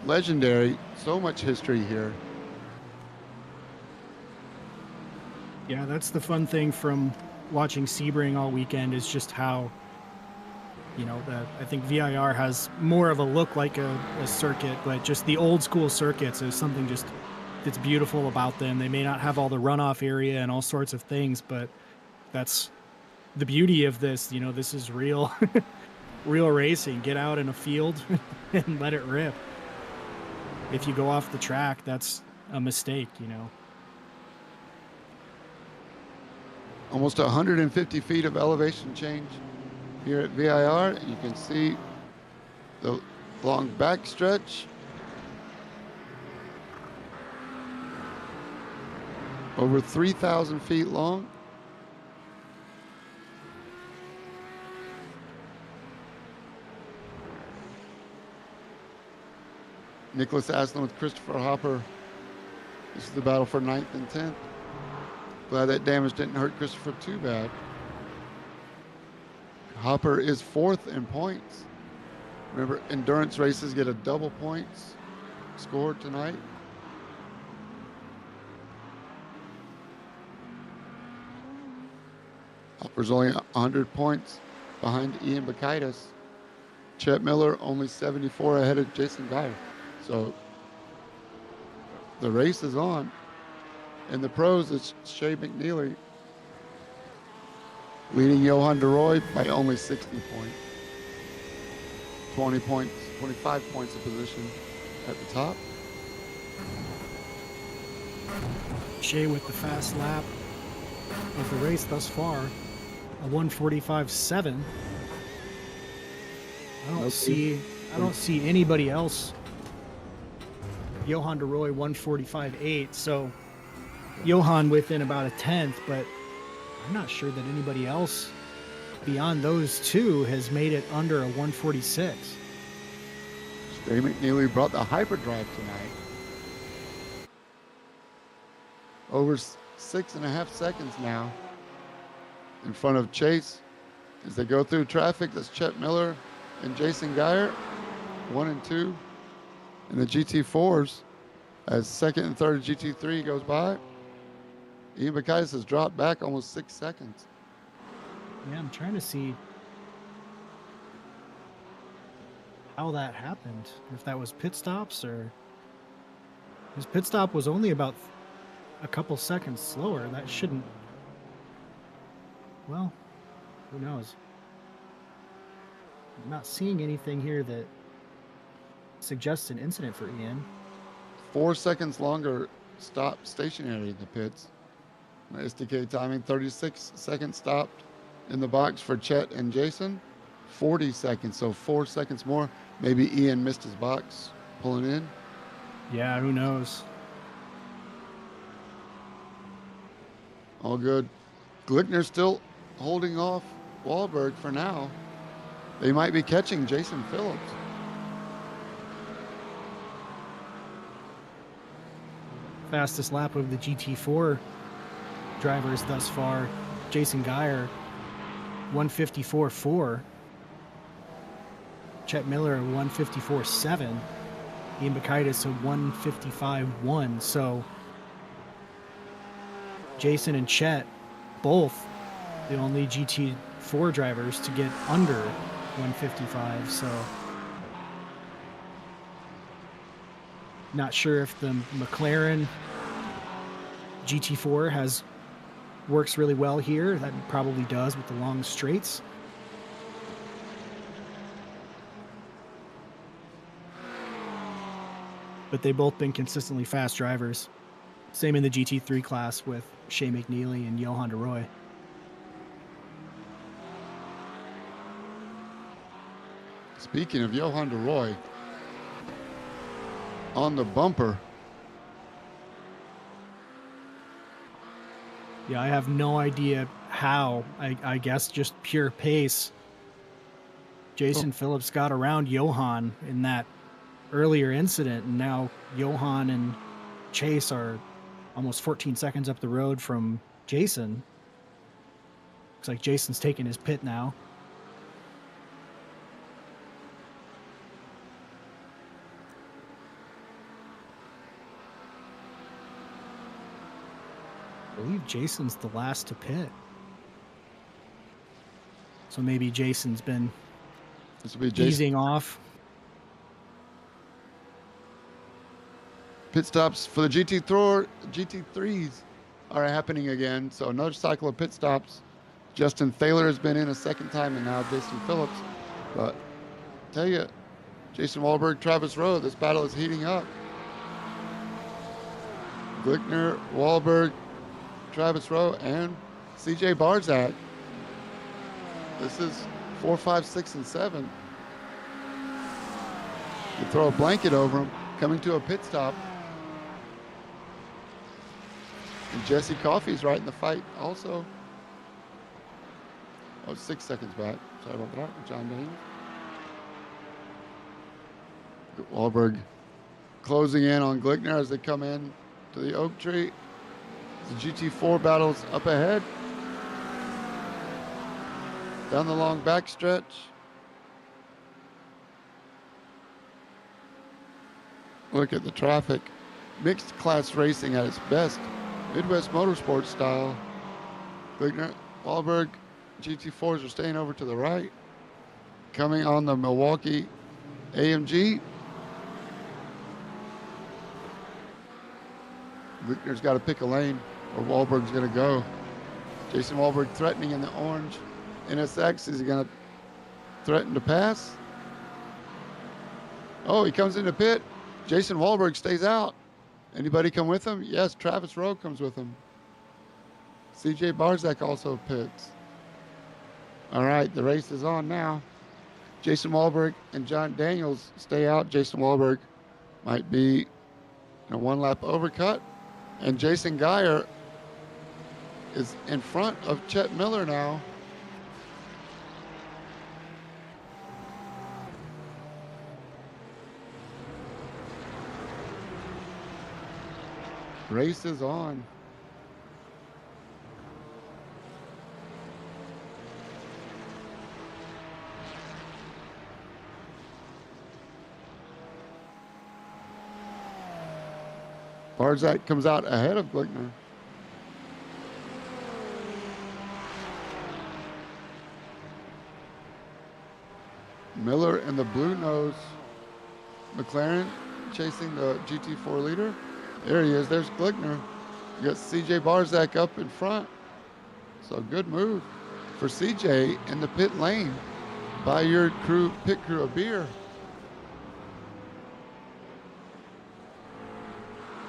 [SPEAKER 1] legendary. So much history here.
[SPEAKER 2] yeah, that's the fun thing from watching Sebring all weekend is just how, I think VIR has more of a look like a circuit, but just the old school circuits is something just that's beautiful about them. They may not have all the runoff area and all sorts of things, but that's the beauty of this. This is real, real racing. Get out in a field and let it rip. If you go off the track, that's a mistake,
[SPEAKER 1] Almost 150 feet of elevation change here at VIR. You can see the long back stretch. Over 3,000 feet long. Nicholas Aslan with Christopher Hopper. This is the battle for 9th and 10th. Glad that damage didn't hurt Christopher too bad. Hopper is 4th in points. Remember, endurance races get a double points scored tonight. Hopper's only 100 points behind Ian Bakaitis. Chet Miller only 74 ahead of Jason Geyer. So the race is on. In the pros, it's Shea McNeely leading Johan DeRoy by only 60 points. 20 points, 25 points of position at the top.
[SPEAKER 2] Shea with the fast lap of the race thus far, a 1:45.7. I don't see anybody else. Johan DeRoy 1:45.8. So Johan within about a tenth, but I'm not sure that anybody else beyond those two has made it under a 1:46.
[SPEAKER 1] Shea McNeely brought the hyperdrive tonight. Over 6.5 seconds now in front of Chase as they go through traffic. That's Chet Miller and Jason Geyer, 1 and 2. And the GT4s, as second and third GT3 goes by, Ian Bacchus has dropped back almost 6 seconds.
[SPEAKER 2] Yeah, I'm trying to see how that happened. If that was pit stops or his pit stop was only about a couple seconds slower. That shouldn't. Well, who knows? I'm not seeing anything here that suggests an incident for Ian.
[SPEAKER 1] 4 seconds longer stop stationary in the pits. SDK timing, 36 seconds stopped in the box for Chet and Jason. 40 seconds, so 4 seconds more. Maybe Ian missed his box pulling in.
[SPEAKER 2] Yeah, who knows?
[SPEAKER 1] All good. Glickner still holding off Wahlberg for now. They might be catching Jason Phillips.
[SPEAKER 2] Fastest lap of the GT4 drivers thus far. Jason Geyer, 154.4. Chet Miller, 154.7. Ian Bacchus, a 155.1. So Jason and Chet, both the only GT4 drivers to get under 155. So not sure if the McLaren GT4 works really well here. That probably does with the long straights. But they've both been consistently fast drivers. Same in the GT3 class with Shea McNeely and Johan de Roy.
[SPEAKER 1] Speaking of Johan de Roy, on the bumper.
[SPEAKER 2] Yeah, I have no idea how. I guess just pure pace. Jason Phillips got around Johan in that earlier incident, and now Johan and Chase are almost 14 seconds up the road from Jason. Looks like Jason's taking his pit now. I believe Jason's the last to pit. So maybe Jason's been easing off.
[SPEAKER 1] Pit stops for the GT3s are happening again. So another cycle of pit stops. Justin Thaler has been in a second time, and now Jason Phillips. But I tell you, Jason Wahlberg, Travis Rowe, this battle is heating up. Glickner, Wahlberg, Travis Rowe, and CJ Barzak. This is 4, 5, 6, and 7. You throw a blanket over them, coming to a pit stop. And Jesse Coffey's right in the fight also. Oh, 6 seconds back. Sorry about that, John Daniels. Wahlberg closing in on Glickner as they come in to the oak tree. The GT4 battles up ahead. Down the long backstretch. Look at the traffic. Mixed class racing at its best. Midwest Motorsports style. Glickner, Wahlberg, GT4s are staying over to the right. Coming on the Milwaukee AMG. Glickner's got to pick a lane where Wahlberg's going to go. Jason Wahlberg threatening in the orange NSX. Is he going to threaten to pass? Oh, he comes into pit. Jason Wahlberg stays out. Anybody come with him? Yes, Travis Rowe comes with him. CJ Barzak also pits. All right, the race is on now. Jason Wahlberg and John Daniels stay out. Jason Wahlberg might be in a one-lap overcut. And Jason Geyer is in front of Chet Miller now. Race is on. Barzak comes out ahead of Glickner. Miller in the blue nose. McLaren chasing the GT4 leader. There he is. There's Glickner. You got CJ Barzak up in front. So good move for CJ in the pit lane. Buy your pit crew a beer.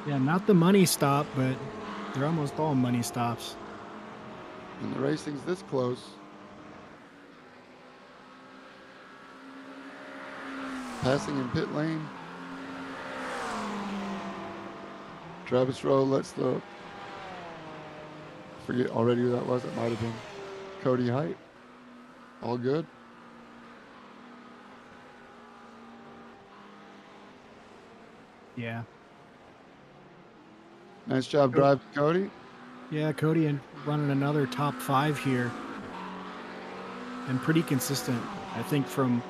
[SPEAKER 2] Yeah, not the money stop, but they're almost all money stops.
[SPEAKER 1] And the racing's this close. Passing in pit lane. Travis Rowe lets the, forget already who that was. It might have been Cody Height. All good.
[SPEAKER 2] Yeah.
[SPEAKER 1] Nice job driving, Cody.
[SPEAKER 2] Yeah, Cody and running another top 5 here. And pretty consistent. I think from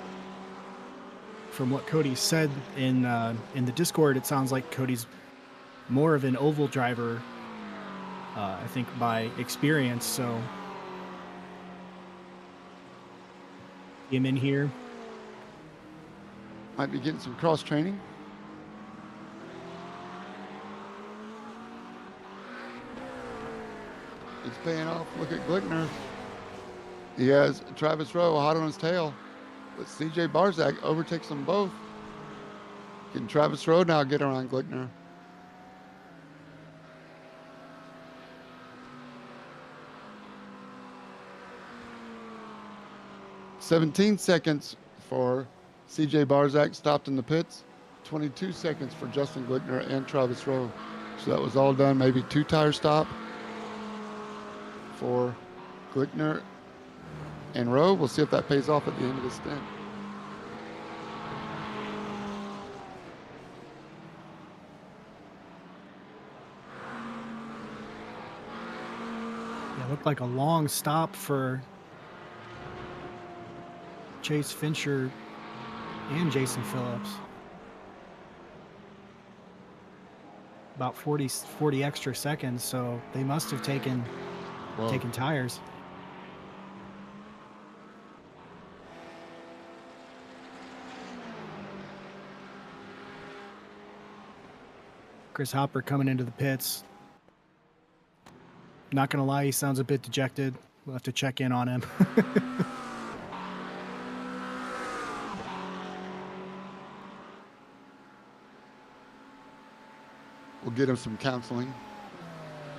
[SPEAKER 2] what Cody said in the Discord, it sounds like Cody's more of an oval driver, I think, by experience. So him in here.
[SPEAKER 1] Might be getting some cross training. It's paying off. Look at Glickner. He has Travis Rowe hot on his tail. But CJ Barzak overtakes them both. Can Travis Rowe now get around Glickner? "17 seconds for CJ Barzak stopped in the pits. 22 seconds for Justin Glickner and Travis Rowe. So that was all done. Maybe 2 tire stop for Glickner and Rowe. We'll see if that pays off at the end of the stint.
[SPEAKER 2] Yeah, looked like a long stop for Chase Fincher and Jason Phillips. About 40 extra seconds, so they must have taken tires. Chris Hopper coming into the pits. Not gonna lie, he sounds a bit dejected. We'll have to check in on him.
[SPEAKER 1] We'll get him some counseling.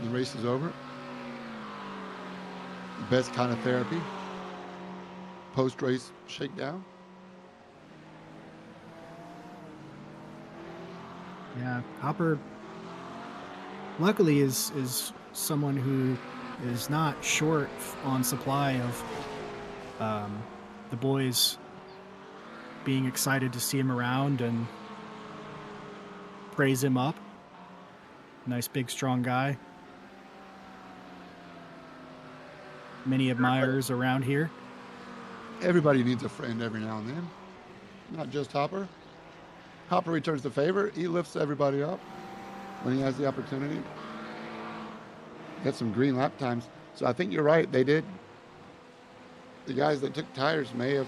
[SPEAKER 1] The race is over. The best kind of therapy. Post-race shakedown.
[SPEAKER 2] Yeah, Hopper luckily is someone who is not short on supply of the boys being excited to see him around and praise him up. Nice, big, strong guy. Many admirers around here.
[SPEAKER 1] Everybody needs a friend every now and then. Not just Hopper. Hopper returns the favor. He lifts everybody up when he has the opportunity. Got some green lap times. So I think you're right. They did. The guys that took tires may have.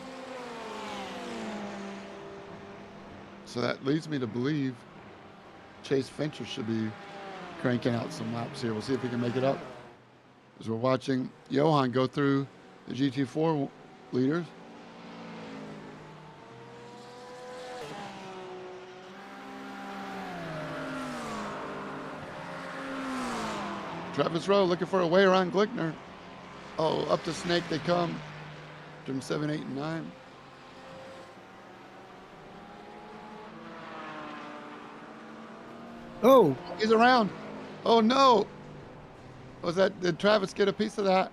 [SPEAKER 1] So that leads me to believe Chase Fincher should be cranking out some laps here. We'll see if he can make it up. As we're watching Johan go through the GT4 leaders. Travis Rowe looking for a way around Glickner. Oh, up to Snake they come. From 7, 8, and 9.
[SPEAKER 2] Oh,
[SPEAKER 1] He's around. Oh no. Did Travis get a piece of that?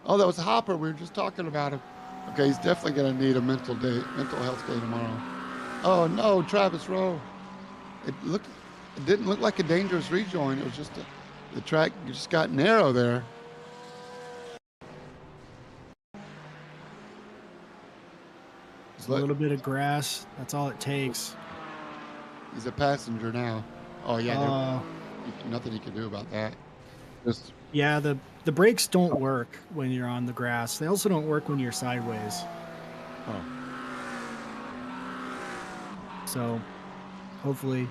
[SPEAKER 1] Oh, that was Hopper. We were just talking about him. Okay, he's definitely going to need a mental health day tomorrow. Oh no, Travis Rowe. It didn't look like a dangerous rejoin. It was just the track just got narrow there.
[SPEAKER 2] a little bit of grass. That's all it takes.
[SPEAKER 1] He's a passenger now. Oh yeah. Nothing you can do about that. Just
[SPEAKER 2] Yeah, the brakes don't work when you're on the grass. They also don't work when you're sideways.
[SPEAKER 1] oh,
[SPEAKER 2] So hopefully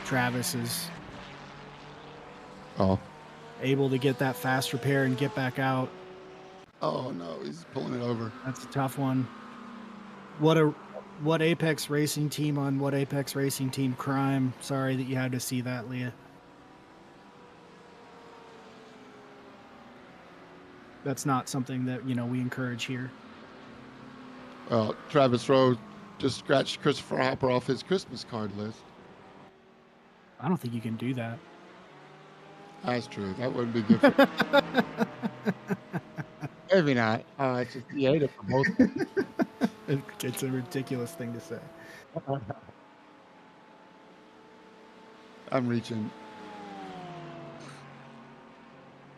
[SPEAKER 2] Travis is
[SPEAKER 1] oh,
[SPEAKER 2] able to get that fast repair and get back out.
[SPEAKER 1] oh no, he's pulling it over.
[SPEAKER 2] That's a tough one. What Apex Racing team on what Apex Racing team crime. Sorry that you had to see that, Leah. That's not something that, we encourage here.
[SPEAKER 1] Well, Travis Rowe just scratched Christopher Hopper off his Christmas card list.
[SPEAKER 2] I don't think you can do that.
[SPEAKER 1] That's true. That wouldn't be good for maybe not. It's just he ate it for both.
[SPEAKER 2] It's a ridiculous thing to say.
[SPEAKER 1] I'm reaching.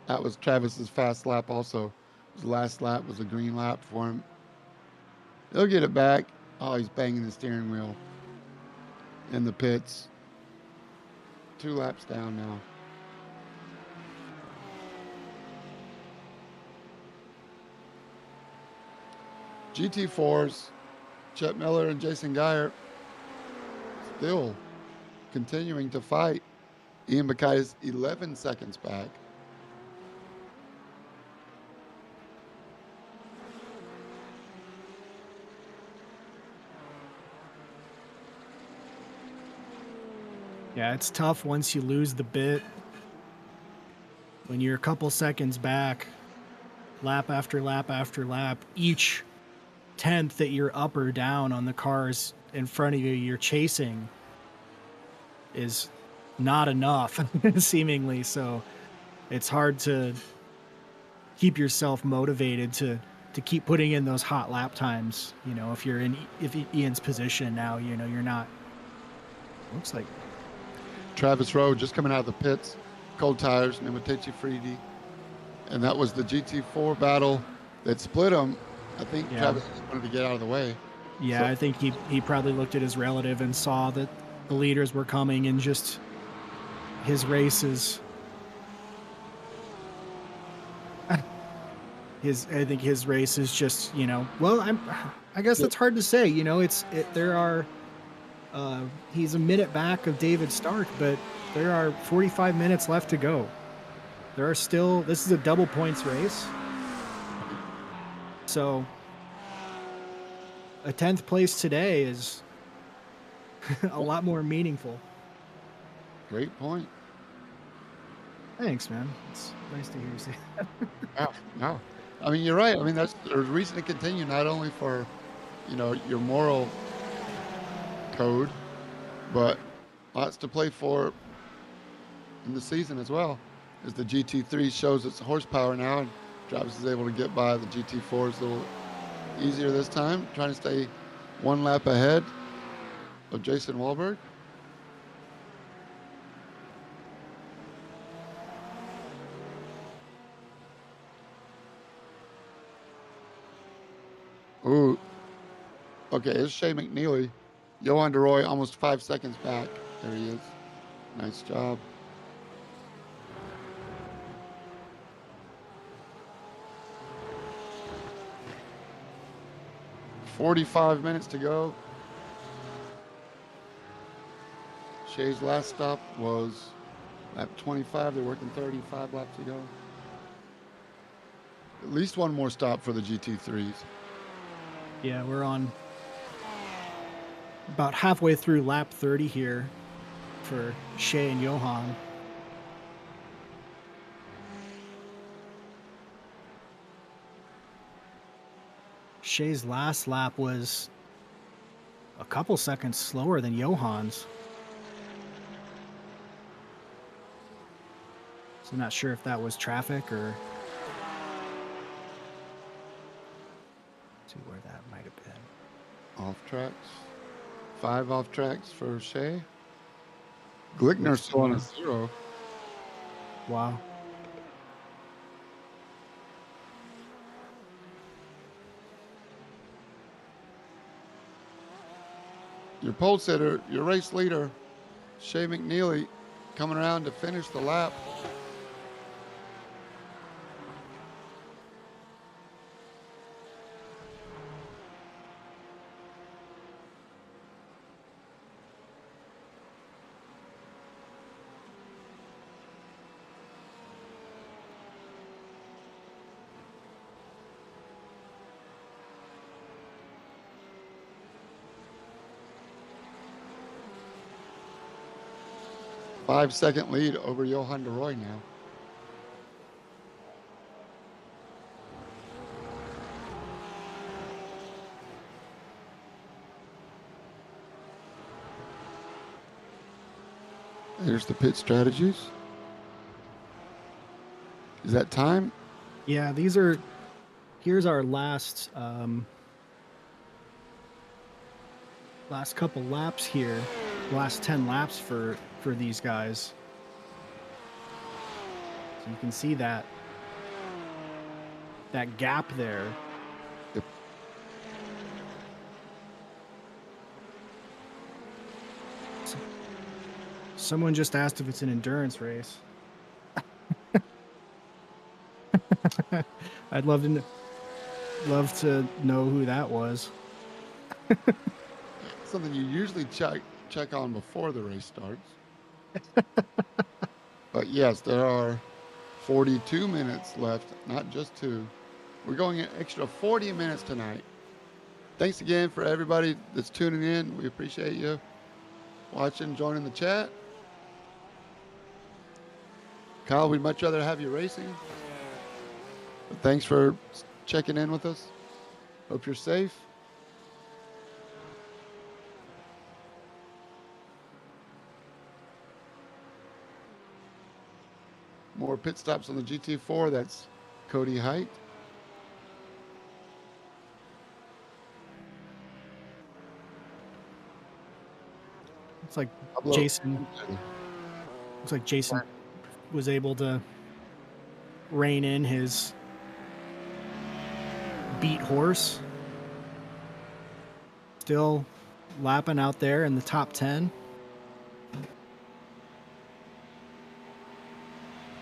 [SPEAKER 1] That was Travis's fast lap also. His last lap was a green lap for him. He'll get it back. Oh, he's banging the steering wheel in the pits. 2 laps down now. GT4s, Chet Miller and Jason Geyer still continuing to fight. Ian Mackay is 11 seconds back.
[SPEAKER 2] Yeah, it's tough once you lose the bit. When you're a couple seconds back, lap after lap after lap, each tenth that you're up or down on the cars in front of you you're chasing is not enough, seemingly. So it's hard to keep yourself motivated to keep putting in those hot lap times. If you're in Ian's position now, you're not. Looks like
[SPEAKER 1] Travis Rowe just coming out of the pits, cold tires, Nematechi Freedy. And that was the GT4 battle that split them. I think Travis just wanted to get out of the way.
[SPEAKER 2] Yeah, so I think he probably looked at his relative and saw that the leaders were coming and just his races. I think his race is just, well, I guess that's hard to say. He's a minute back of David Stark, but there are 45 minutes left to go. This is a double points race. So a 10th place today is a lot more meaningful.
[SPEAKER 1] Great point.
[SPEAKER 2] Thanks, man. It's nice to hear you say that.
[SPEAKER 1] No. I mean, you're right. I mean, there's a reason to continue, not only for, your moral code, but lots to play for in the season as well. As the GT3 shows its horsepower now, and Travis is able to get by the GT4s a little easier this time, trying to stay 1 lap ahead of Jason Wahlberg. Ooh. Okay, it's Shea McNeely. Johan DeRoy almost 5 seconds back. There he is. Nice job. "45 minutes to go." Shea's last stop was lap 25. They're working 35 laps to go. At least one more stop for the GT3s.
[SPEAKER 2] Yeah, we're on about halfway through lap 30 here for Shea and Johan. Shea's last lap was a couple seconds slower than Johan's. So I'm not sure if that was traffic or... Let's see where that might have been.
[SPEAKER 1] Off tracks. 5 off tracks for Shea. Glickner's still on a 0.
[SPEAKER 2] Wow.
[SPEAKER 1] Your pole sitter, your race leader, Shea McNeely, coming around to finish the lap. Five-second lead over Johan de Roy now. There's the pit strategies. Is that time?
[SPEAKER 2] Yeah, here's our last last couple laps here. Last 10 laps for these guys. So you can see that gap there.
[SPEAKER 1] Yep.
[SPEAKER 2] Someone just asked if it's an endurance race. I'd love to know who that was.
[SPEAKER 1] Something you usually check on before the race starts. But yes, there are 42 minutes left, not just 2. We're going an extra 40 minutes tonight. Thanks again for everybody that's tuning in. We appreciate you watching, joining the chat. Kyle, we'd much rather have you racing. But thanks for checking in with us. Hope you're safe. More pit stops on the GT4. That's Cody Height.
[SPEAKER 2] It's like Jason was able to rein in his beat horse. Still lapping out there in the top 10.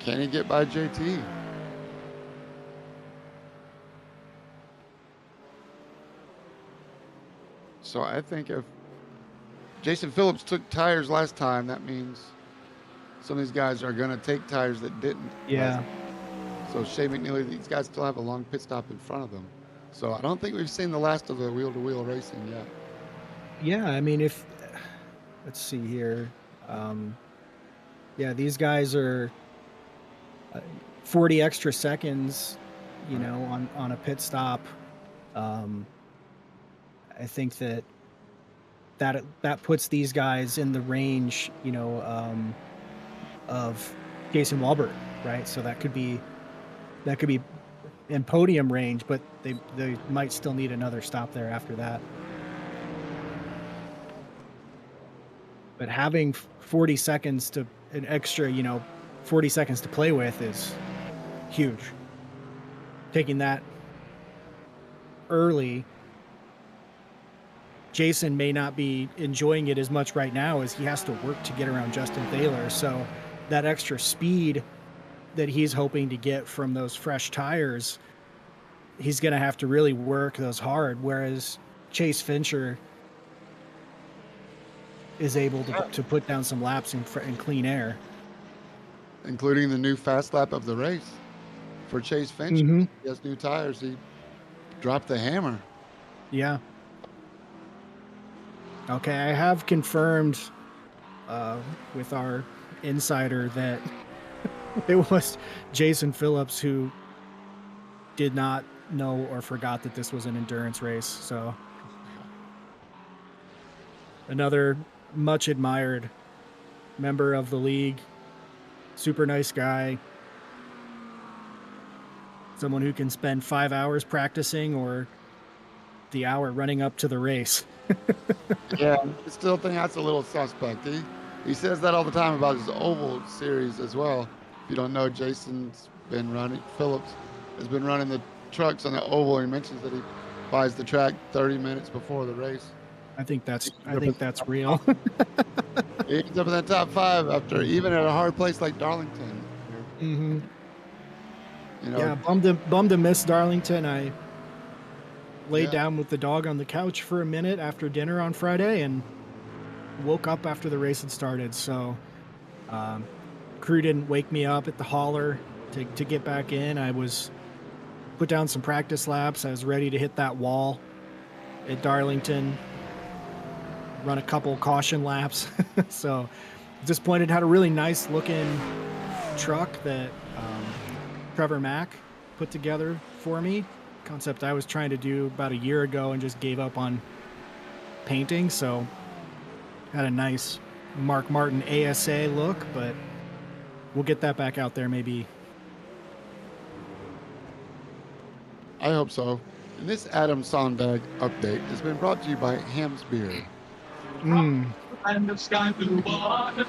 [SPEAKER 1] Can he get by JT? So I think if Jason Phillips took tires last time, that means some of these guys are going to take tires that didn't.
[SPEAKER 2] Yeah.
[SPEAKER 1] So Shea McNeely, these guys still have a long pit stop in front of them. So I don't think we've seen the last of the wheel-to-wheel racing yet.
[SPEAKER 2] Yeah, I mean, let's see here. Yeah, these guys are 40 extra seconds, on a pit stop. I think that puts these guys in the range, of Jason Walbert, right? So that could be in podium range, but they might still need another stop there after that. But having 40 seconds to an extra, 40 seconds to play with is huge. Taking that early, Jason may not be enjoying it as much right now as he has to work to get around Justin Thaler. So that extra speed that he's hoping to get from those fresh tires, he's going to have to really work those hard. Whereas Chase Fincher is able to put down some laps in clean air.
[SPEAKER 1] Including the new fast lap of the race for Chase Fincher.
[SPEAKER 2] Mm-hmm.
[SPEAKER 1] He has new tires. He dropped the hammer.
[SPEAKER 2] Yeah. Okay, I have confirmed with our insider that it was Jason Phillips who did not know or forgot that this was an endurance race. So another much admired member of the league, super nice guy, someone who can spend 5 hours practicing or the hour running up to the race.
[SPEAKER 1] Yeah, I still think that's a little suspect. He says that all the time about his oval series as well. If you don't know, Phillips has been running the trucks on the oval. He mentions that he buys the track 30 minutes before the race.
[SPEAKER 2] I think that's real.
[SPEAKER 1] He ends up in that top 5 after even at a hard place like Darlington.
[SPEAKER 2] Hmm.
[SPEAKER 1] You know,
[SPEAKER 2] Yeah, bummed to miss Darlington. I laid
[SPEAKER 1] yeah.
[SPEAKER 2] down with the dog on the couch for a minute after dinner on Friday and woke up after the race had started. So um, crew didn't wake me up at the hauler to get back in. I was put down some practice laps. I was ready to hit that wall at Darlington, run a couple caution laps. So disappointed. Had a really nice looking truck that Trevor Mack put together for me. Concept I was trying to do about a year ago and just gave up on painting. So had a nice Mark Martin ASA look, but we'll get that back out there maybe.
[SPEAKER 1] I hope so. And this Adam Sondag update has been brought to you by Ham's Beer.
[SPEAKER 2] Mm.
[SPEAKER 3] And the sky blue water.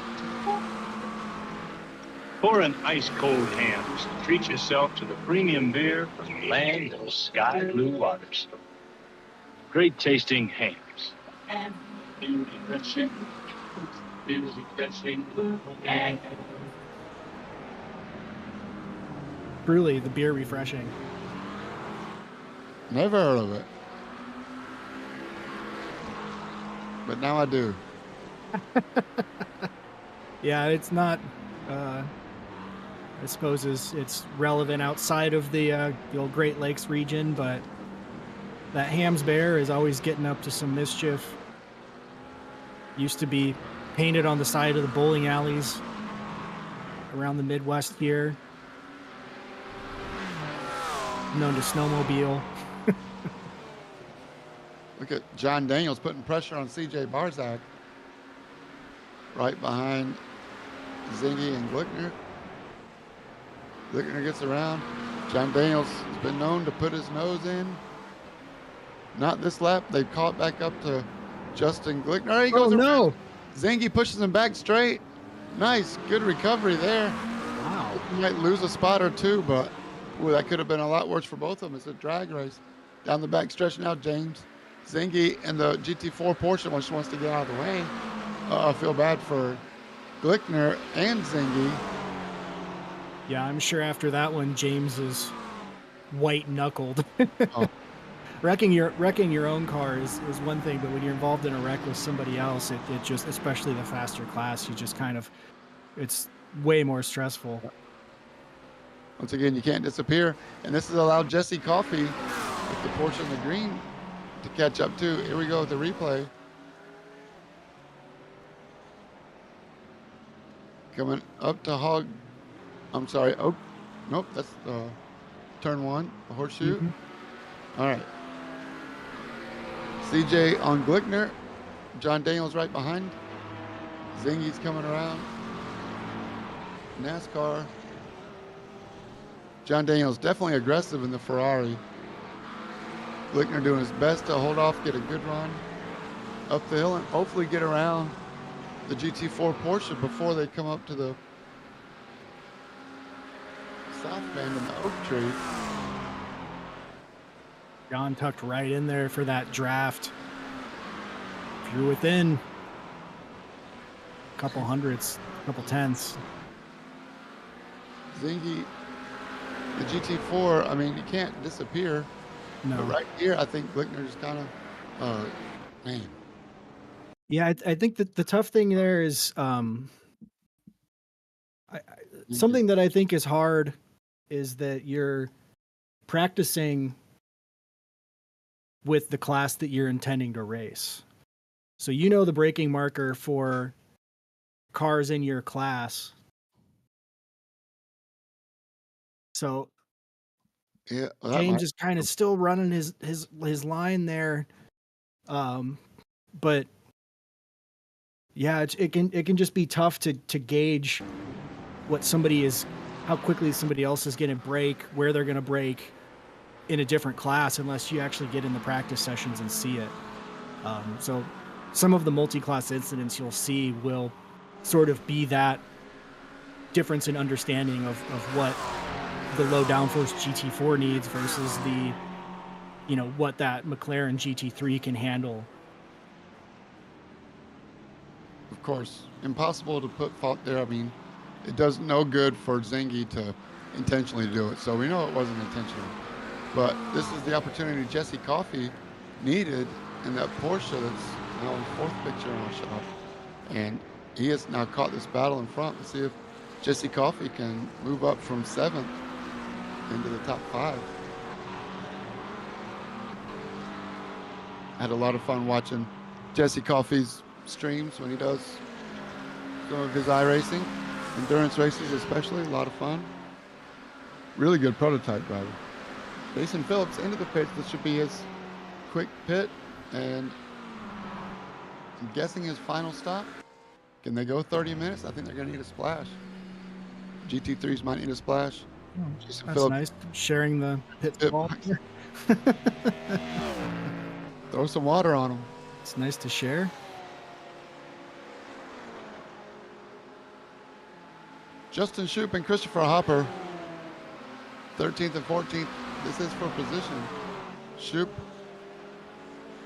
[SPEAKER 3] For an ice cold Hams, treat yourself to the premium beer from the land of sky blue waters. Great tasting Hams. And beauty refreshing. Beauty refreshing. And
[SPEAKER 2] Truly, the beer refreshing.
[SPEAKER 1] Never heard of it. But now I do.
[SPEAKER 2] Yeah, it's not. I suppose it's relevant outside of the old Great Lakes region, but that Hams Bear is always getting up to some mischief. Used to be painted on the side of the bowling alleys around the Midwest here. Known to snowmobile.
[SPEAKER 1] Look at John Daniels putting pressure on CJ Barzak. Right behind Zingy and Glickner. Glickner gets around. John Daniels has been known to put his nose in. Not this lap. They've caught back up to Justin Glickner. There he goes.
[SPEAKER 2] Oh, no.
[SPEAKER 1] Around. Zingy pushes him back straight. Nice. Good recovery there.
[SPEAKER 2] Wow.
[SPEAKER 1] He might lose a spot or two, but ooh, that could have been a lot worse for both of them. It's a drag race. Down the back stretch now, James. Zingy and the GT4 Porsche just wants to get out of the way. I feel bad for Glickner and Zingy.
[SPEAKER 2] Yeah, I'm sure after that one, James is white knuckled.
[SPEAKER 1] Oh.
[SPEAKER 2] Wrecking your own car is one thing, but when you're involved in a wreck with somebody else, it just, especially the faster class, you just kind of, it's way more stressful.
[SPEAKER 1] Once again, you can't disappear. And this has allowed Jesse Coffey with the Porsche in the green to catch up too. Here we go with the replay. Coming up to Hog. I'm sorry. Oh, nope. That's turn 1, the horseshoe.
[SPEAKER 2] Mm-hmm.
[SPEAKER 1] All right. CJ on Glickner. John Daniels right behind. Zingy's coming around. NASCAR. John Daniels definitely aggressive in the Ferrari. Glickner doing his best to hold off, get a good run up the hill, and hopefully get around the GT4 Porsche before they come up to the south bend in the oak tree.
[SPEAKER 2] John tucked right in there for that draft. If you're within a couple hundredths, a couple tenths.
[SPEAKER 1] Zingy, the GT4, I mean, you can't disappear.
[SPEAKER 2] No.
[SPEAKER 1] But right here, I think Glickner just kind of, man.
[SPEAKER 2] Yeah, I think that the tough thing there is something that I think is hard is that you're practicing with the class that you're intending to race. So you know the braking marker for cars in your class. So
[SPEAKER 1] Yeah, well,
[SPEAKER 2] James is kind of still running his line there, but yeah, it can just be tough to gauge what somebody is, how quickly somebody else is going to brake, where they're going to brake in a different class, unless you actually get in the practice sessions and see it. So some of the multi-class incidents you'll see will sort of be that difference in understanding of what the low downforce GT4 needs versus the, what that McLaren GT3 can handle.
[SPEAKER 1] of course, impossible to put fault there. I mean, it does no good for Zingy to intentionally do it. So we know it wasn't intentional. But this is the opportunity Jesse Coffey needed in that Porsche that's now in fourth picture in our shop. And he has now caught this battle in front. Let's see if Jesse Coffey can move up from seventh into the top five. I had a lot of fun watching Jesse Coffey's streams when he does some of his iRacing, endurance races especially, a lot of fun. Really good prototype driver. Jason Phillips into the pits. This should be his quick pit, and I'm guessing his final stop. Can they go 30 minutes? I think they're going to need a splash. GT3s might need a splash.
[SPEAKER 2] Oh,
[SPEAKER 1] Jason
[SPEAKER 2] that's
[SPEAKER 1] Phillips,
[SPEAKER 2] nice. Sharing the pit wall.
[SPEAKER 1] throw some water on him.
[SPEAKER 2] It's nice to share.
[SPEAKER 1] Justin Shoup and Christopher Hopper, 13th and 14th. This is for position. Shoup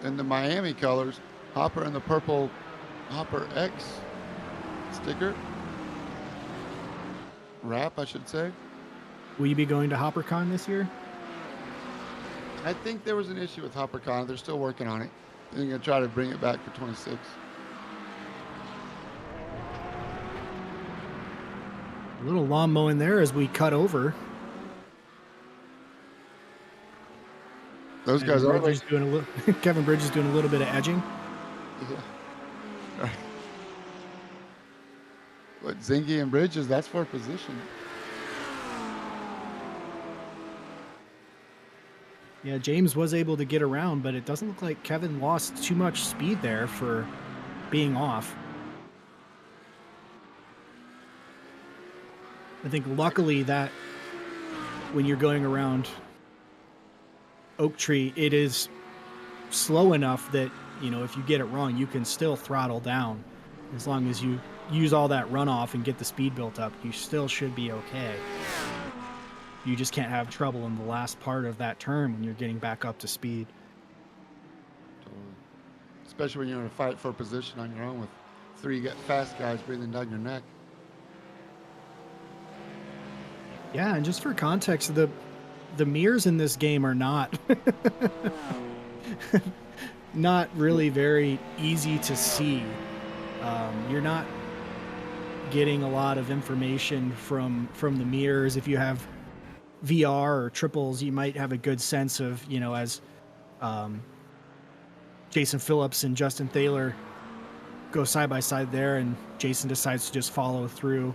[SPEAKER 1] in the Miami colors, Hopper in the purple Hopper X sticker. Wrap, I should say.
[SPEAKER 2] Will you be going to HopperCon this year?
[SPEAKER 1] I think there was an issue with HopperCon. They're still working on it. They're going to try to bring it back for 26.
[SPEAKER 2] A little lawn mowing there as we cut over.
[SPEAKER 1] Those guys are
[SPEAKER 2] Bridges doing a little. Kevin Bridges doing a little bit of edging.
[SPEAKER 1] Yeah. But Zingy and Bridges, that's for position.
[SPEAKER 2] Yeah, James was able to get around, but it doesn't look like Kevin lost too much speed there for being off. I think luckily that when you're going around Oak Tree, it is slow enough that, you know, if you get it wrong, you can still throttle down. As long as you use all that runoff and get the speed built up, you still should be okay. You just can't have trouble in the last part of that turn when you're getting back up to speed.
[SPEAKER 1] Especially when you're in a fight for position on your own with three fast guys breathing down your neck.
[SPEAKER 2] Yeah, and just for context, the mirrors in this game are not not really very easy to see. You're not getting a lot of information from the mirrors. If you have VR or triples, you might have a good sense of, you know, as Jason Phillips and Justin Thaler go side by side there, and Jason decides to just follow through.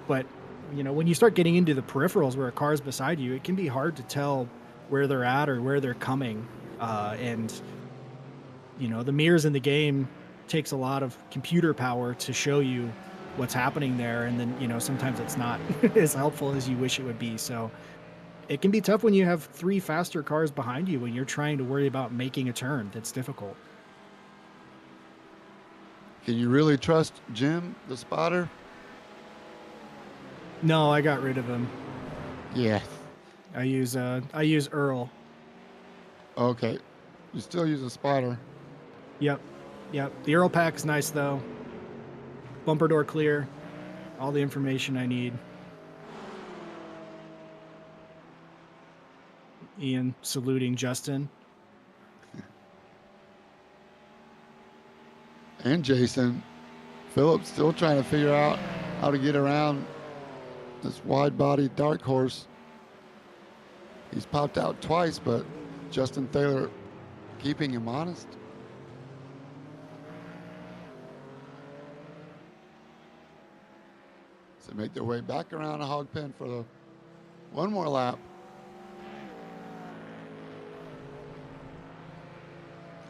[SPEAKER 2] But you know, when you start getting into the peripherals where a car's beside you, it can be hard to tell where they're at or where they're coming. And, you know, the mirrors in the game takes a lot of computer power to show you what's happening there. And then, you know, sometimes it's not as helpful as you wish it would be. So it can be tough when you have three faster cars behind you when you're trying to worry about making a turn. That's difficult.
[SPEAKER 1] Can you really trust Jim, the spotter?
[SPEAKER 2] No, I got rid of him.
[SPEAKER 1] Yeah.
[SPEAKER 2] I use Earl.
[SPEAKER 1] Okay. You still use a spotter.
[SPEAKER 2] Yep. The Earl pack is nice though. Bumper door clear. All the information I need. Ian saluting Justin.
[SPEAKER 1] And Jason Phillips still trying to figure out how to get around this wide-bodied dark horse. He's popped out twice, but Justin Thaler keeping him honest. So make their way back around a hog pen for the one more lap.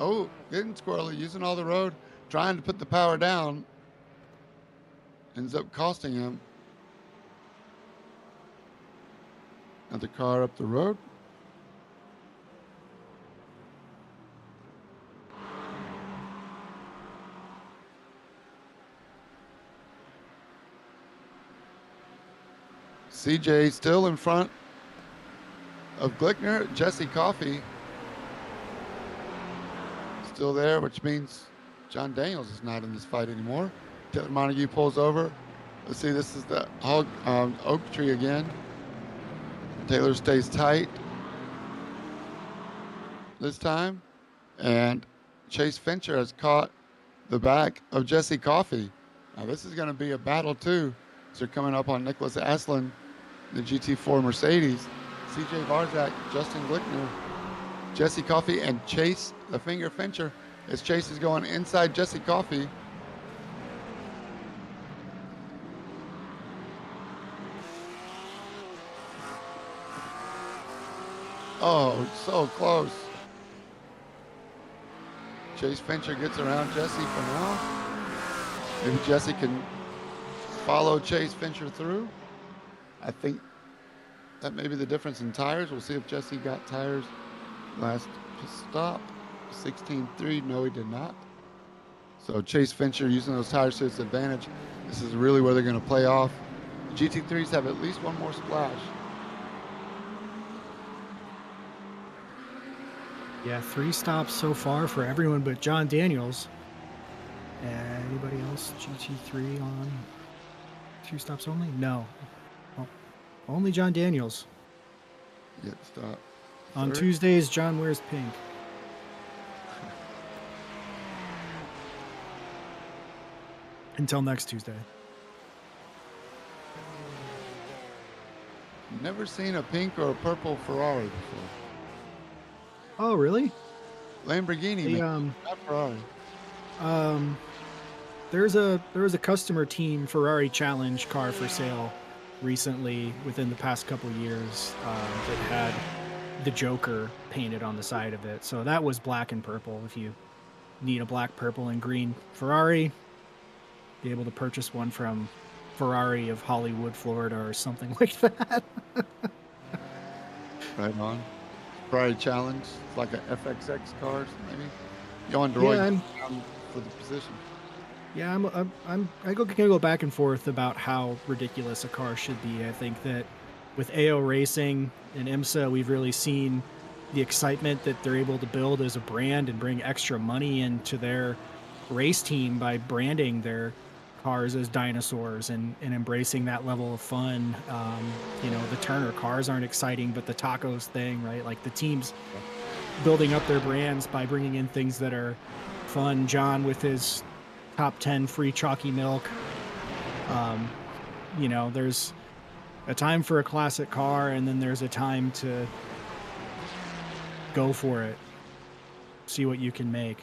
[SPEAKER 1] Oh, getting squirrely, using all the road, trying to put the power down. Ends up costing him. Another car up the road. CJ still in front of Glickner. Jesse Coffey still there, which means John Daniels is not in this fight anymore. Taylor Montague pulls over. Let's see, this is the oak tree again. Taylor stays tight this time. And Chase Fincher has caught the back of Jesse Coffey. Now this is going to be a battle too. So they're coming up on Nicholas Aslan, the GT4 Mercedes. CJ Varzak, Justin Glickner, Jesse Coffey, and Chase the Finger Fincher. As Chase is going inside Jesse Coffey. Oh, so close. Chase Fincher gets around Jesse for now. Maybe Jesse can follow Chase Fincher through. I think that may be the difference in tires. We'll see if Jesse got tires last stop. 16.3. No, he did not. So Chase Fincher using those tires to his advantage. This is really where they're going to play off. GT3s have at least one more splash.
[SPEAKER 2] Yeah, 3 stops so far for everyone but John Daniels. Anybody else? GT3 on 2 stops only? No. Oh, only John Daniels.
[SPEAKER 1] Yet stop.
[SPEAKER 2] On Tuesdays, John wears pink. Until next Tuesday.
[SPEAKER 1] Never seen a pink or a purple Ferrari before.
[SPEAKER 2] Oh, really?
[SPEAKER 1] Lamborghini, not Ferrari.
[SPEAKER 2] There was a customer team Ferrari Challenge car for sale recently within the past couple years that had the Joker painted on the side of it. So that was black and purple. If you need a black, purple, and green Ferrari, be able to purchase one from Ferrari of Hollywood, Florida, or something like that.
[SPEAKER 1] Right on. Ferrari Challenge. It's like an FXX car, maybe. You on Droid for the position.
[SPEAKER 2] Yeah, I can go back and forth about how ridiculous a car should be. I think that with AO Racing and IMSA, we've really seen the excitement that they're able to build as a brand and bring extra money into their race team by branding their cars as dinosaurs and embracing that level of fun. The Turner cars aren't exciting, but the tacos thing, right? Like the teams building up their brands by bringing in things that are fun. John with his top 10 free chalky milk. There's a time for a classic car, and then there's a time to go for it. See what you can make.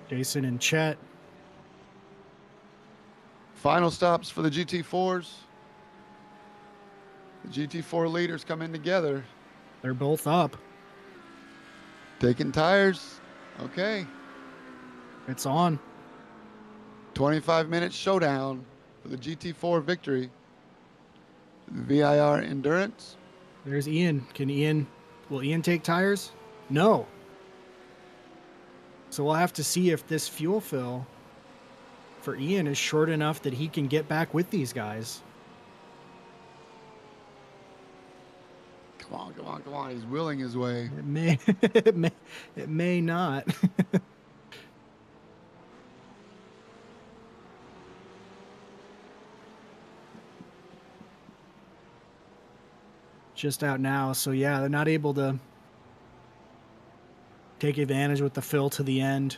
[SPEAKER 2] Jason and Chet.
[SPEAKER 1] Final stops for the GT4s. The GT4 leaders come in together.
[SPEAKER 2] They're both up.
[SPEAKER 1] Taking tires. Okay.
[SPEAKER 2] It's on.
[SPEAKER 1] 25-minute showdown for the GT4 victory. The VIR Endurance.
[SPEAKER 2] There's Ian. Will Ian take tires? No. So we'll have to see if this fuel fill for Ian is short enough that he can get back with these guys.
[SPEAKER 1] Come on. He's willing his way.
[SPEAKER 2] It may not. Just out now. So yeah, they're not able to take advantage with the fill to the end.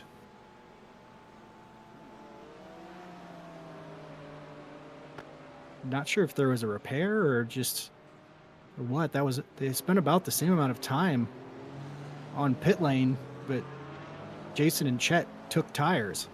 [SPEAKER 2] Not sure if there was a repair or what. They spent about the same amount of time on pit lane, but Jason and Chet took tires.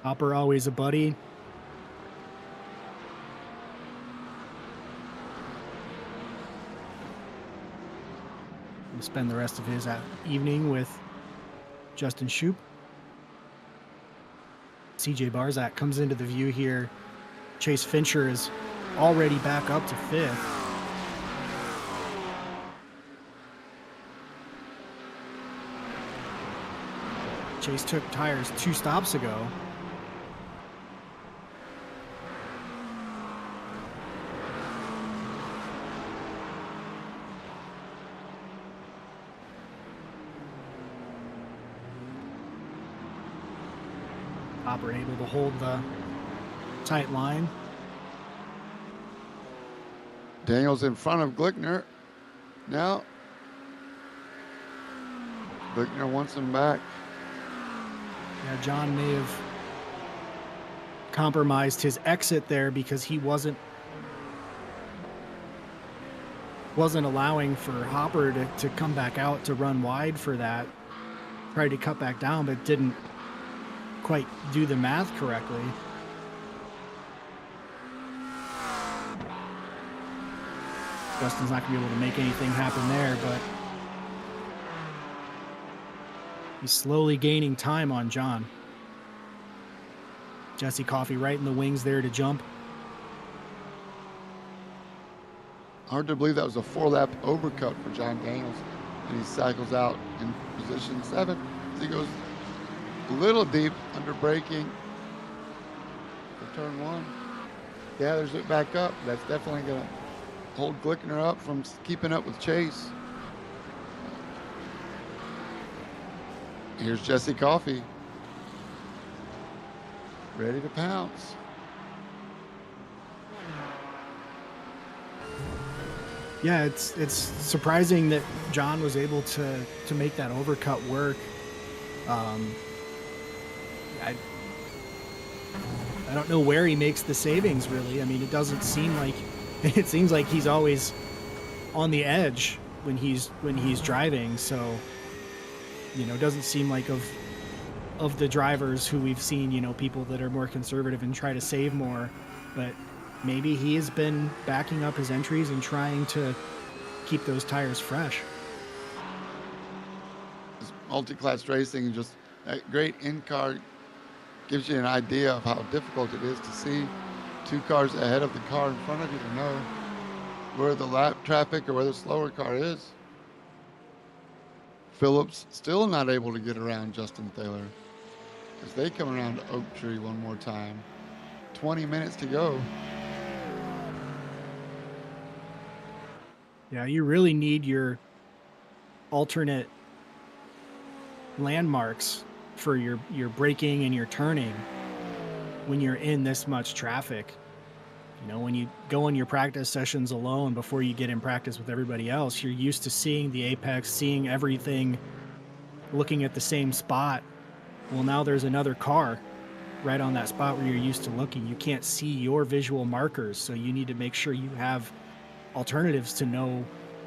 [SPEAKER 2] Hopper always a buddy. We'll spend the rest of his evening with Justin Shoup. CJ Barzak comes into the view here. Chase Fincher is already back up to 5th. Chase took tires 2 stops ago. Hopper able to hold the tight line.
[SPEAKER 1] Daniels in front of Glickner. Now, Glickner wants him back.
[SPEAKER 2] Yeah, John may have compromised his exit there because he wasn't allowing for Hopper to come back out to run wide for that. Tried to cut back down, but didn't quite do the math correctly. Justin's not going to be able to make anything happen there, but he's slowly gaining time on John. Jesse Coffey right in the wings there to jump.
[SPEAKER 1] Hard to believe that was a 4-lap overcut for John Daniels, and he cycles out in position 7. As he goes a little deep under braking for turn 1. Yeah, there's it back up. That's definitely going to hold Glickner up from keeping up with Chase. Here's Jesse Coffey, ready to pounce.
[SPEAKER 2] Yeah, it's surprising that John was able to make that overcut work. I don't know where he makes the savings, really. I mean, it doesn't seem like it seems like he's always on the edge when he's driving. So, you know, it doesn't seem like of the drivers who we've seen, you know, people that are more conservative and try to save more, but maybe he has been backing up his entries and trying to keep those tires fresh.
[SPEAKER 1] This multi-class racing, just that great in-car gives you an idea of how difficult it is to see 2 cars ahead of the car in front of you to know where the lap traffic or where the slower car is. Phillips still not able to get around Justin Thaler as they come around to Oak Tree one more time. 20 minutes to go.
[SPEAKER 2] Yeah, you really need your alternate landmarks for your braking and your turning when you're in this much traffic. You know, when you go on your practice sessions alone before you get in practice with everybody else, you're used to seeing the apex, seeing everything, looking at the same spot. Well, now there's another car right on that spot where you're used to looking. You can't see your visual markers, so you need to make sure you have alternatives to know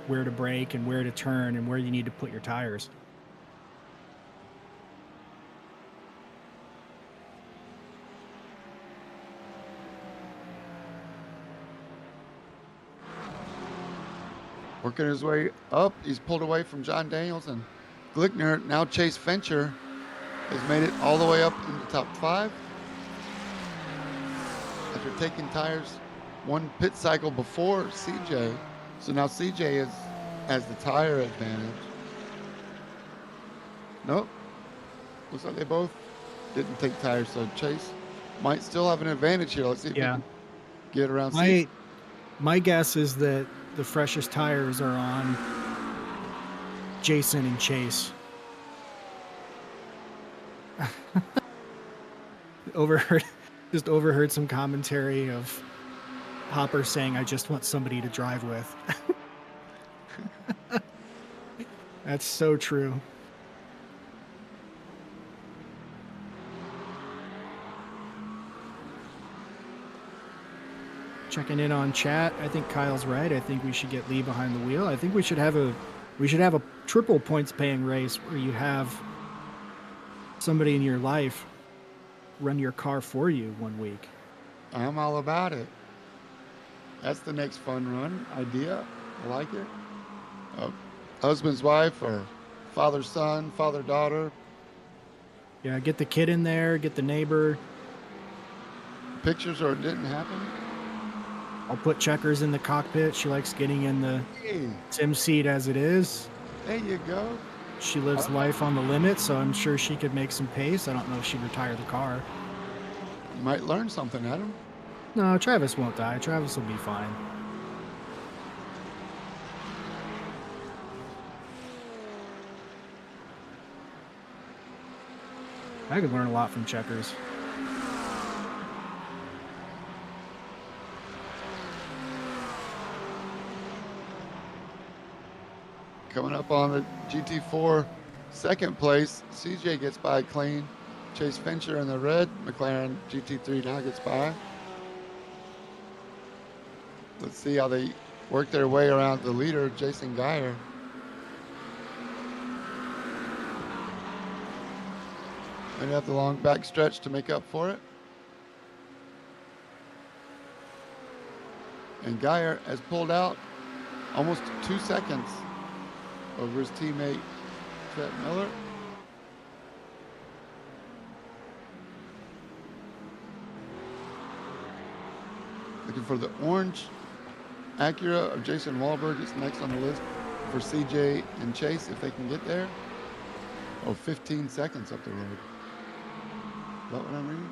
[SPEAKER 2] where to brake and where to turn and where you need to put your tires.
[SPEAKER 1] Working his way up, he's pulled away from John Daniels and Glickner. Now Chase Fincher has made it all the way up in the top 5 after taking tires 1 pit cycle before CJ. So now CJ has the tire advantage. Nope. Looks like they both didn't take tires, so Chase might still have an advantage here. Let's see if he can get around CJ.
[SPEAKER 2] My guess is that the freshest tires are on Jason and Chase. Overheard some commentary of Hopper saying, "I just want somebody to drive with." That's so true. Checking in on chat. I think Kyle's right. I think we should get Lee behind the wheel. I think we should have a triple points paying race where you have somebody in your life run your car for you one week.
[SPEAKER 1] I'm all about it. That's the next fun run idea. I like it. Husband's wife or father-son, father-daughter,
[SPEAKER 2] Yeah, get the kid in there, get the neighbor.
[SPEAKER 1] Pictures or it didn't happen?
[SPEAKER 2] I'll put Checkers in the cockpit. She likes getting in the
[SPEAKER 1] Hey,
[SPEAKER 2] sim seat as it is.
[SPEAKER 1] there you go.
[SPEAKER 2] She lives life on the limit, so I'm sure she could make some pace. I don't know if she'd retire the car.
[SPEAKER 1] You might learn something, Adam.
[SPEAKER 2] No, Travis won't die. Travis will be fine. I could learn a lot from Checkers.
[SPEAKER 1] Coming up on the GT4 second place, CJ gets by clean. Chase Fincher in the red. McLaren GT3 now gets by. Let's see how they work their way around the leader, Jason Geyer. And have the long back stretch to make up for it. And Geyer has pulled out almost 2 seconds over his teammate, Chet Miller. Looking for the orange Acura of Jason Wahlberg. It's next on the list for CJ and Chase if they can get there. Oh, 15 seconds up the road. Is that what I'm reading?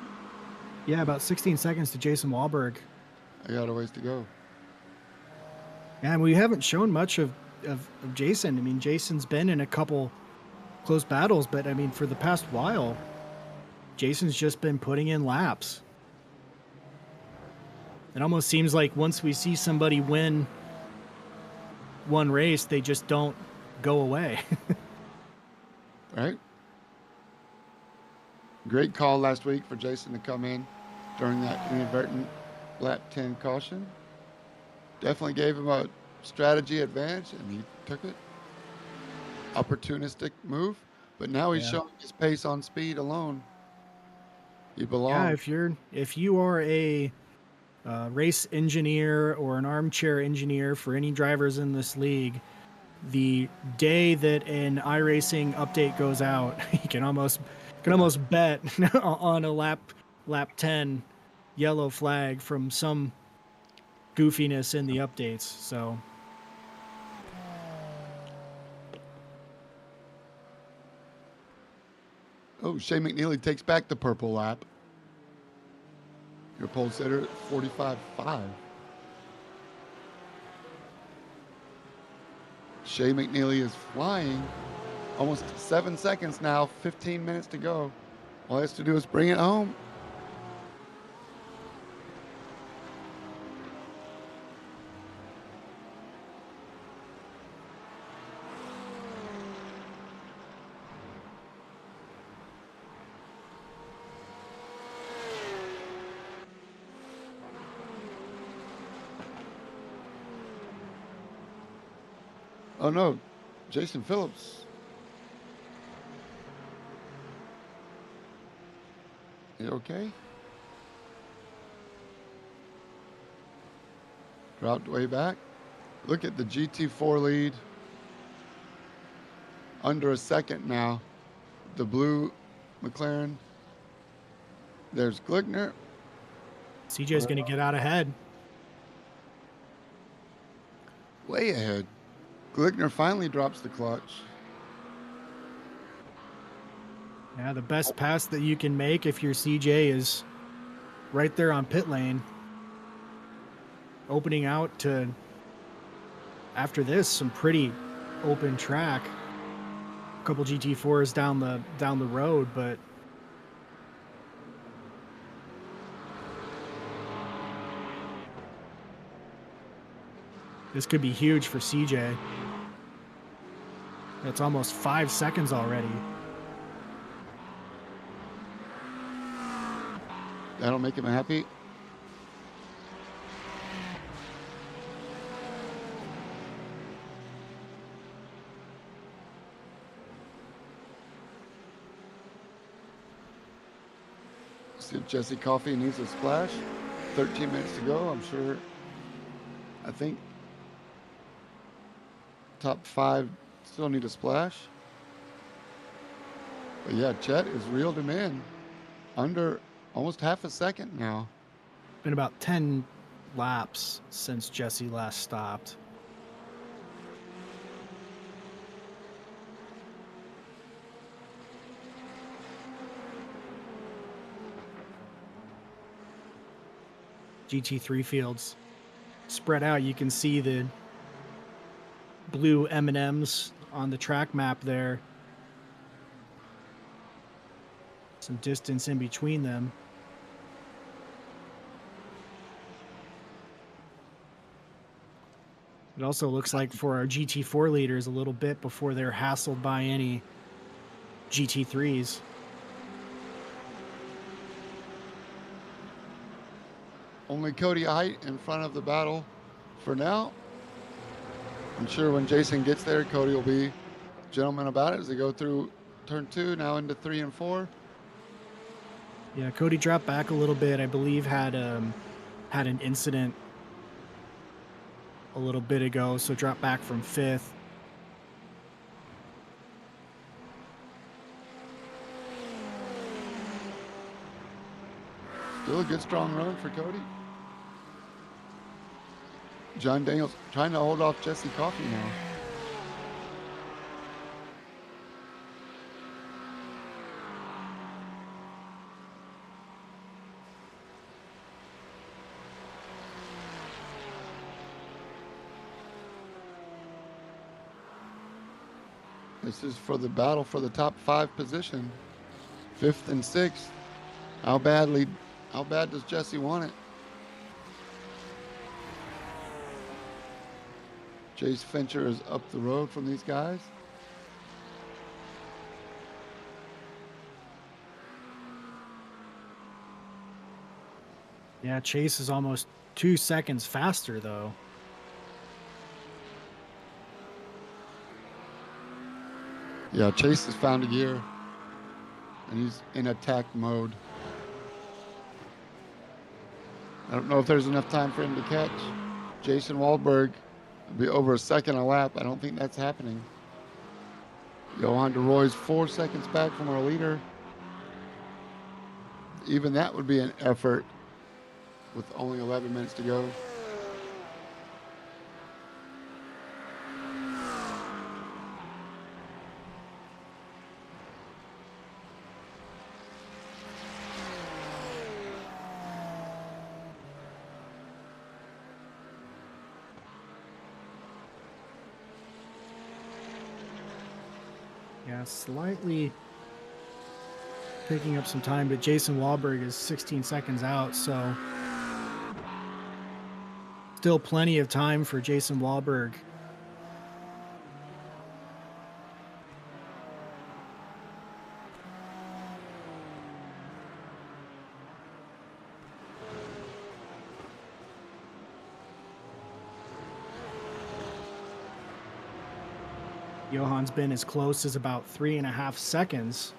[SPEAKER 2] Yeah, about 16 seconds to Jason Wahlberg.
[SPEAKER 1] I got a ways to go.
[SPEAKER 2] Yeah, and we haven't shown much of Jason. I mean, Jason's been in a couple close battles, but I mean, for the past while, Jason's just been putting in laps. It almost seems like once we see somebody win one race, they just don't go away.
[SPEAKER 1] Right? Great call last week for Jason to come in during that inadvertent lap 10 caution. Definitely gave him a strategy advantage, and he took it. Opportunistic move, but now he's showing his pace on speed alone. He belongs.
[SPEAKER 2] Yeah, if you are a race engineer or an armchair engineer for any drivers in this league, the day that an iRacing update goes out, you can almost bet on a lap 10 yellow flag from some goofiness in the updates. So
[SPEAKER 1] Oh, Shea McNeely takes back the purple lap. Your pole sitter at 45.5. Shea McNeely is flying. Almost 7 seconds now, 15 minutes to go. All he has to do is bring it home. Oh no, Jason Phillips. You okay? Dropped way back. Look at the GT4 lead. Under a second now. The blue McLaren. There's Glickner.
[SPEAKER 2] CJ's going to get out ahead.
[SPEAKER 1] Way ahead. Glickner finally drops the clutch.
[SPEAKER 2] Yeah, the best pass that you can make if your CJ is right there on pit lane. Opening out to, after this, some pretty open track. A couple GT4s down the road, but this could be huge for CJ. That's almost 5 seconds already.
[SPEAKER 1] That'll make him happy. See if Jesse Coffey needs a splash. 13 minutes to go, I'm sure. I think top 5 still need a splash. But yeah, Chet has reeled him in under almost half a second now.
[SPEAKER 2] Been about 10 laps since Jesse last stopped. GT3 fields spread out. You can see the blue M&Ms on the track map there. Some distance in between them. It also looks like for our GT4 leaders a little bit before they're hassled by any GT3s.
[SPEAKER 1] Only Cody Height in front of the battle for now. I'm sure when Jason gets there, Cody will be gentleman about it as they go through turn 2, now into 3 and 4.
[SPEAKER 2] Yeah, Cody dropped back a little bit. I believe had an incident a little bit ago, so dropped back from 5th.
[SPEAKER 1] Still a good strong run for Cody. John Daniels trying to hold off Jesse Coffey now. This is for the battle for the top 5 position. 5th and 6th. How bad does Jesse want it? Chase Fincher is up the road from these guys.
[SPEAKER 2] Yeah, Chase is almost 2 seconds faster, though.
[SPEAKER 1] Yeah, Chase has found a gear, and he's in attack mode. I don't know if there's enough time for him to catch. Jason Waldberg will be over a second a lap. I don't think that's happening. Johan DeRoy's 4 seconds back from our leader. Even that would be an effort with only 11 minutes to go.
[SPEAKER 2] Yeah, slightly picking up some time, but Jason Wahlberg is 16 seconds out, so still plenty of time for Jason Wahlberg. Johan's been as close as about 3.5 seconds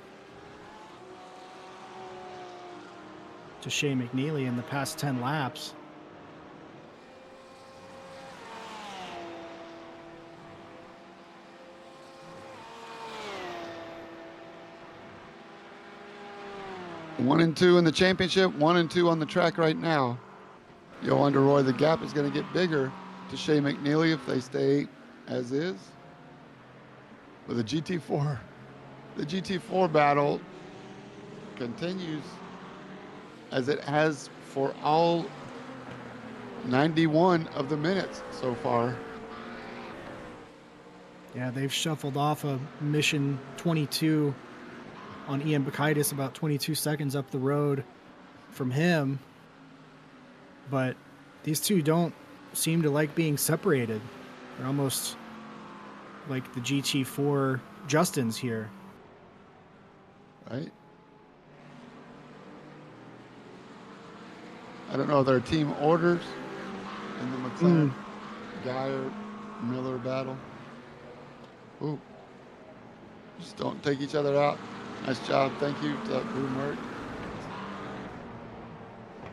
[SPEAKER 2] to Shea McNeely in the past 10 laps.
[SPEAKER 1] One and 2 in the championship, 1 and 2 on the track right now. Johan DeRoy, the gap is going to get bigger to Shea McNeely if they stay as is. But the GT4 battle continues as it has for all 91 of the minutes so far.
[SPEAKER 2] Yeah, they've shuffled off a mission 22 on Ian Bakaitis, about 22 seconds up the road from him. But these two don't seem to like being separated. They're almost like the GT4 Justins here.
[SPEAKER 1] Right? I don't know if there are team orders in the McLaren Geyer Miller battle. Ooh. Just don't take each other out. Nice job. Thank you to Blue Merc.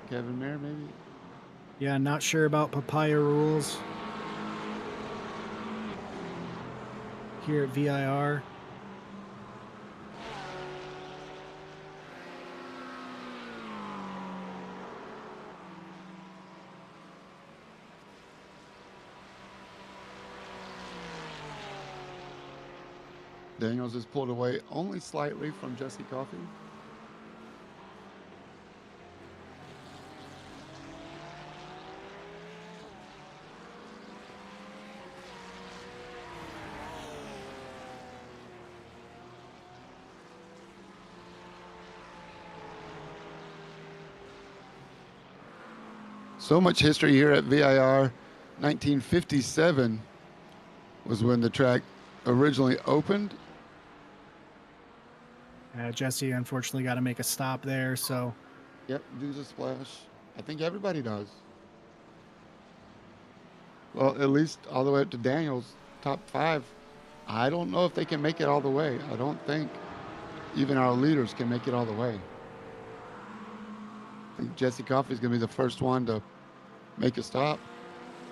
[SPEAKER 1] Kevin Mayer, maybe?
[SPEAKER 2] Yeah, not sure about papaya rules here at VIR.
[SPEAKER 1] Daniels is pulled away only slightly from Jesse Coffey. So much history here at VIR. 1957 was when the track originally opened.
[SPEAKER 2] Jesse unfortunately got to make a stop there, so.
[SPEAKER 1] Yep, do the splash. I think everybody does. Well, at least all the way up to Daniels, top 5. I don't know if they can make it all the way. I don't think even our leaders can make it all the way. I think Jesse Coffey is going to be the first one to make a stop.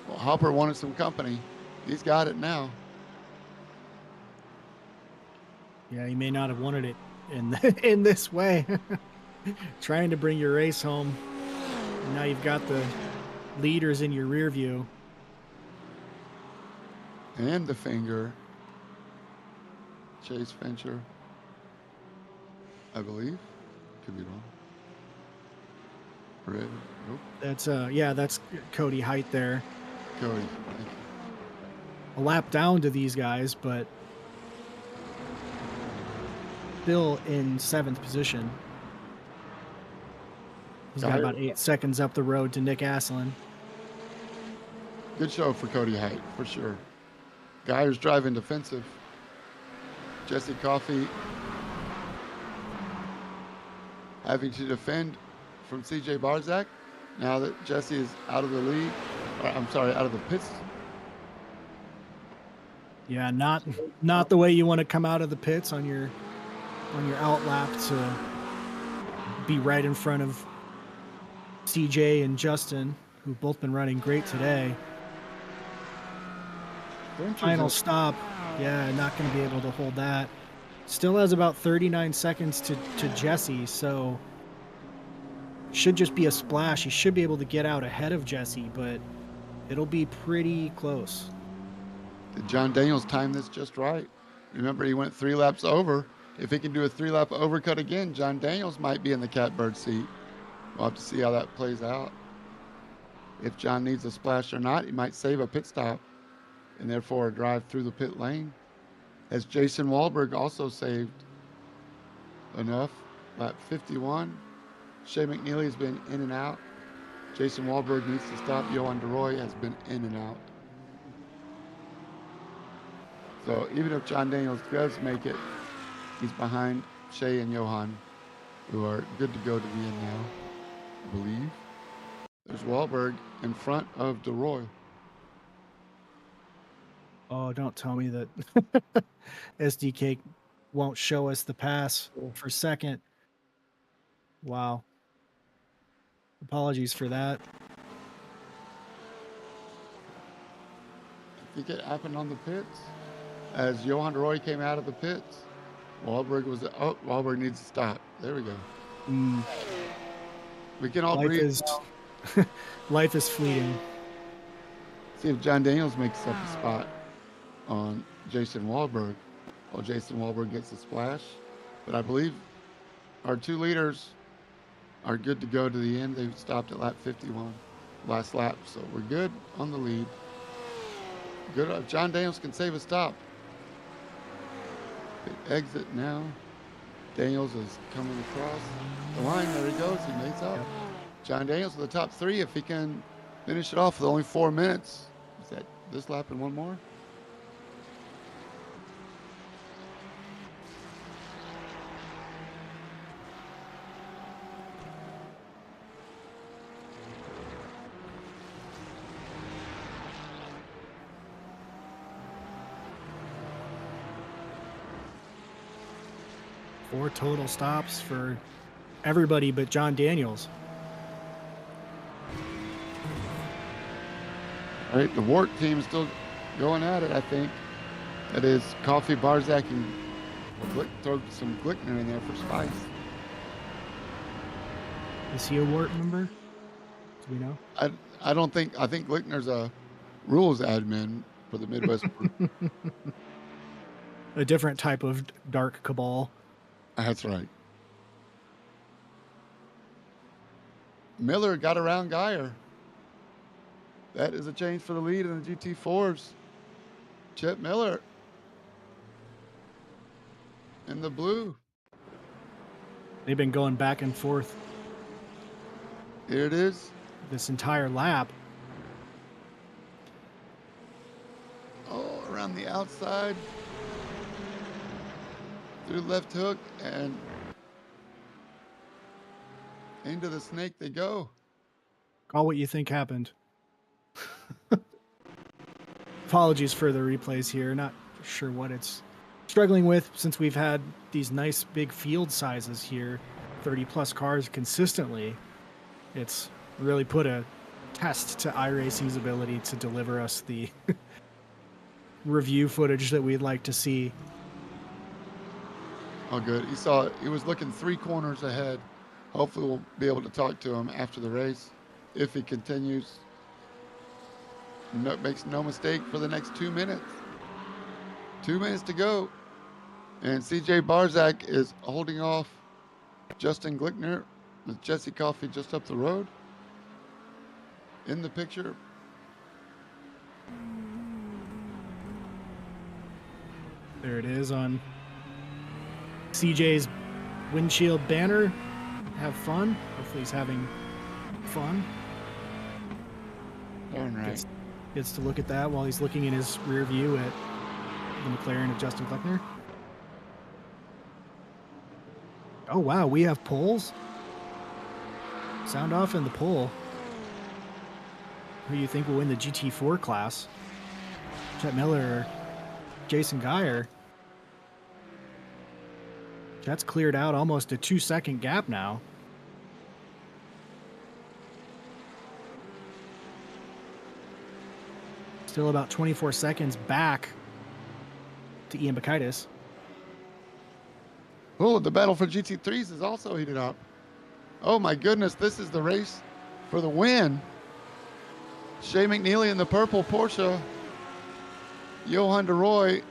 [SPEAKER 1] Well, Hopper wanted some company. He's got it now.
[SPEAKER 2] Yeah, he may not have wanted it in this way. Trying to bring your race home. And now you've got the leaders in your rear view.
[SPEAKER 1] And the finger. Chase Fincher, I believe. Could be wrong. Red. Nope.
[SPEAKER 2] That's Cody Height there.
[SPEAKER 1] Cody.
[SPEAKER 2] A lap down to these guys, but still in 7th position. He's got about 8 seconds up the road to Nick Asselin.
[SPEAKER 1] Good show for Cody Height, for sure. Geyer's driving defensive. Jesse Coffey having to defend from CJ Barzak now that Jesse is out of the lead. Out of the pits.
[SPEAKER 2] Yeah, not the way you want to come out of the pits on your out lap to be right in front of CJ and Justin, who've both been running great today. Final stop. Yeah, not going to be able to hold that. Still has about 39 seconds to Jesse, so should just be a splash. He should be able to get out ahead of Jesse, but it'll be pretty close.
[SPEAKER 1] Did John Daniels time this just right? Remember, he went 3 laps over. If he can do a 3-lap overcut again, John Daniels might be in the catbird seat. We'll have to see how that plays out. If John needs a splash or not, he might save a pit stop and therefore a drive through the pit lane. As Jason Wahlberg also saved enough. Lap 51. Shea McNeely has been in and out. Jason Wahlberg needs to stop. Johan DeRoy has been in and out. So even if John Daniels does make it, he's behind Shea and Johan, who are good to go to the end now, I believe. There's Wahlberg in front of DeRoy.
[SPEAKER 2] Oh, don't tell me that SDK won't show us the pass for second. Wow. Apologies for that.
[SPEAKER 1] I think it happened on the pits. As Johan DeRoy came out of the pits, Wahlberg needs to stop. There we go. We can all breathe.
[SPEAKER 2] Life is fleeting.
[SPEAKER 1] See if John Daniels makes up a spot on Jason Wahlberg. Well, Jason Wahlberg gets a splash. But I believe our 2 leaders are good to go to the end. They've stopped at lap 51, last lap. So we're good on the lead. Good. John Daniels can save a stop. Exit now. Daniels is coming across the line. There he goes. He makes up. Yep. John Daniels with the top 3 if he can finish it off with only 4 minutes. Is that this lap and one more?
[SPEAKER 2] Four total stops for everybody but John Daniels.
[SPEAKER 1] All right, the Wart team is still going at it, I think. That is Coffey, Barzak, and throw some Glickner in there for spice.
[SPEAKER 2] Is he a Wart member? Do we know?
[SPEAKER 1] I don't think, I think Glickner's a rules admin for the Midwest.
[SPEAKER 2] a different type of dark cabal.
[SPEAKER 1] That's right. Miller got around Geyer. That is a change for the lead in the GT4s. Chet Miller in the blue.
[SPEAKER 2] They've been going back and forth
[SPEAKER 1] Here it is.
[SPEAKER 2] this entire lap.
[SPEAKER 1] Oh, around the outside. Through left hook and into the snake they go.
[SPEAKER 2] Call what you think happened. Apologies for the replays here. Not sure what it's struggling with since we've had these nice big field sizes here, 30 plus cars consistently. It's really put a test to iRacing's ability to deliver us the review footage that we'd like to see.
[SPEAKER 1] Oh, good. He was looking 3 corners ahead. Hopefully we'll be able to talk to him after the race if he continues. Makes no mistake for the next 2 minutes. 2 minutes to go. And CJ Barzak is holding off Justin Glickner with Jesse Coffey just up the road. In the picture.
[SPEAKER 2] There it is on CJ's windshield banner. Have fun. Hopefully he's having fun.
[SPEAKER 1] Darn right.
[SPEAKER 2] Gets to look at that while he's looking in his rear view at the McLaren of Justin Glickner. Oh, wow. We have polls. Sound off in the poll. Who do you think will win the GT4 class? Chet Miller or Jason Geyer? Chet's cleared out almost a 2-second gap now. Still about 24 seconds back to Ian Bakaitis.
[SPEAKER 1] Oh, the battle for GT3s is also heated up. Oh my goodness, this is the race for the win. Shea McNeely in the purple Porsche. Johan de Roy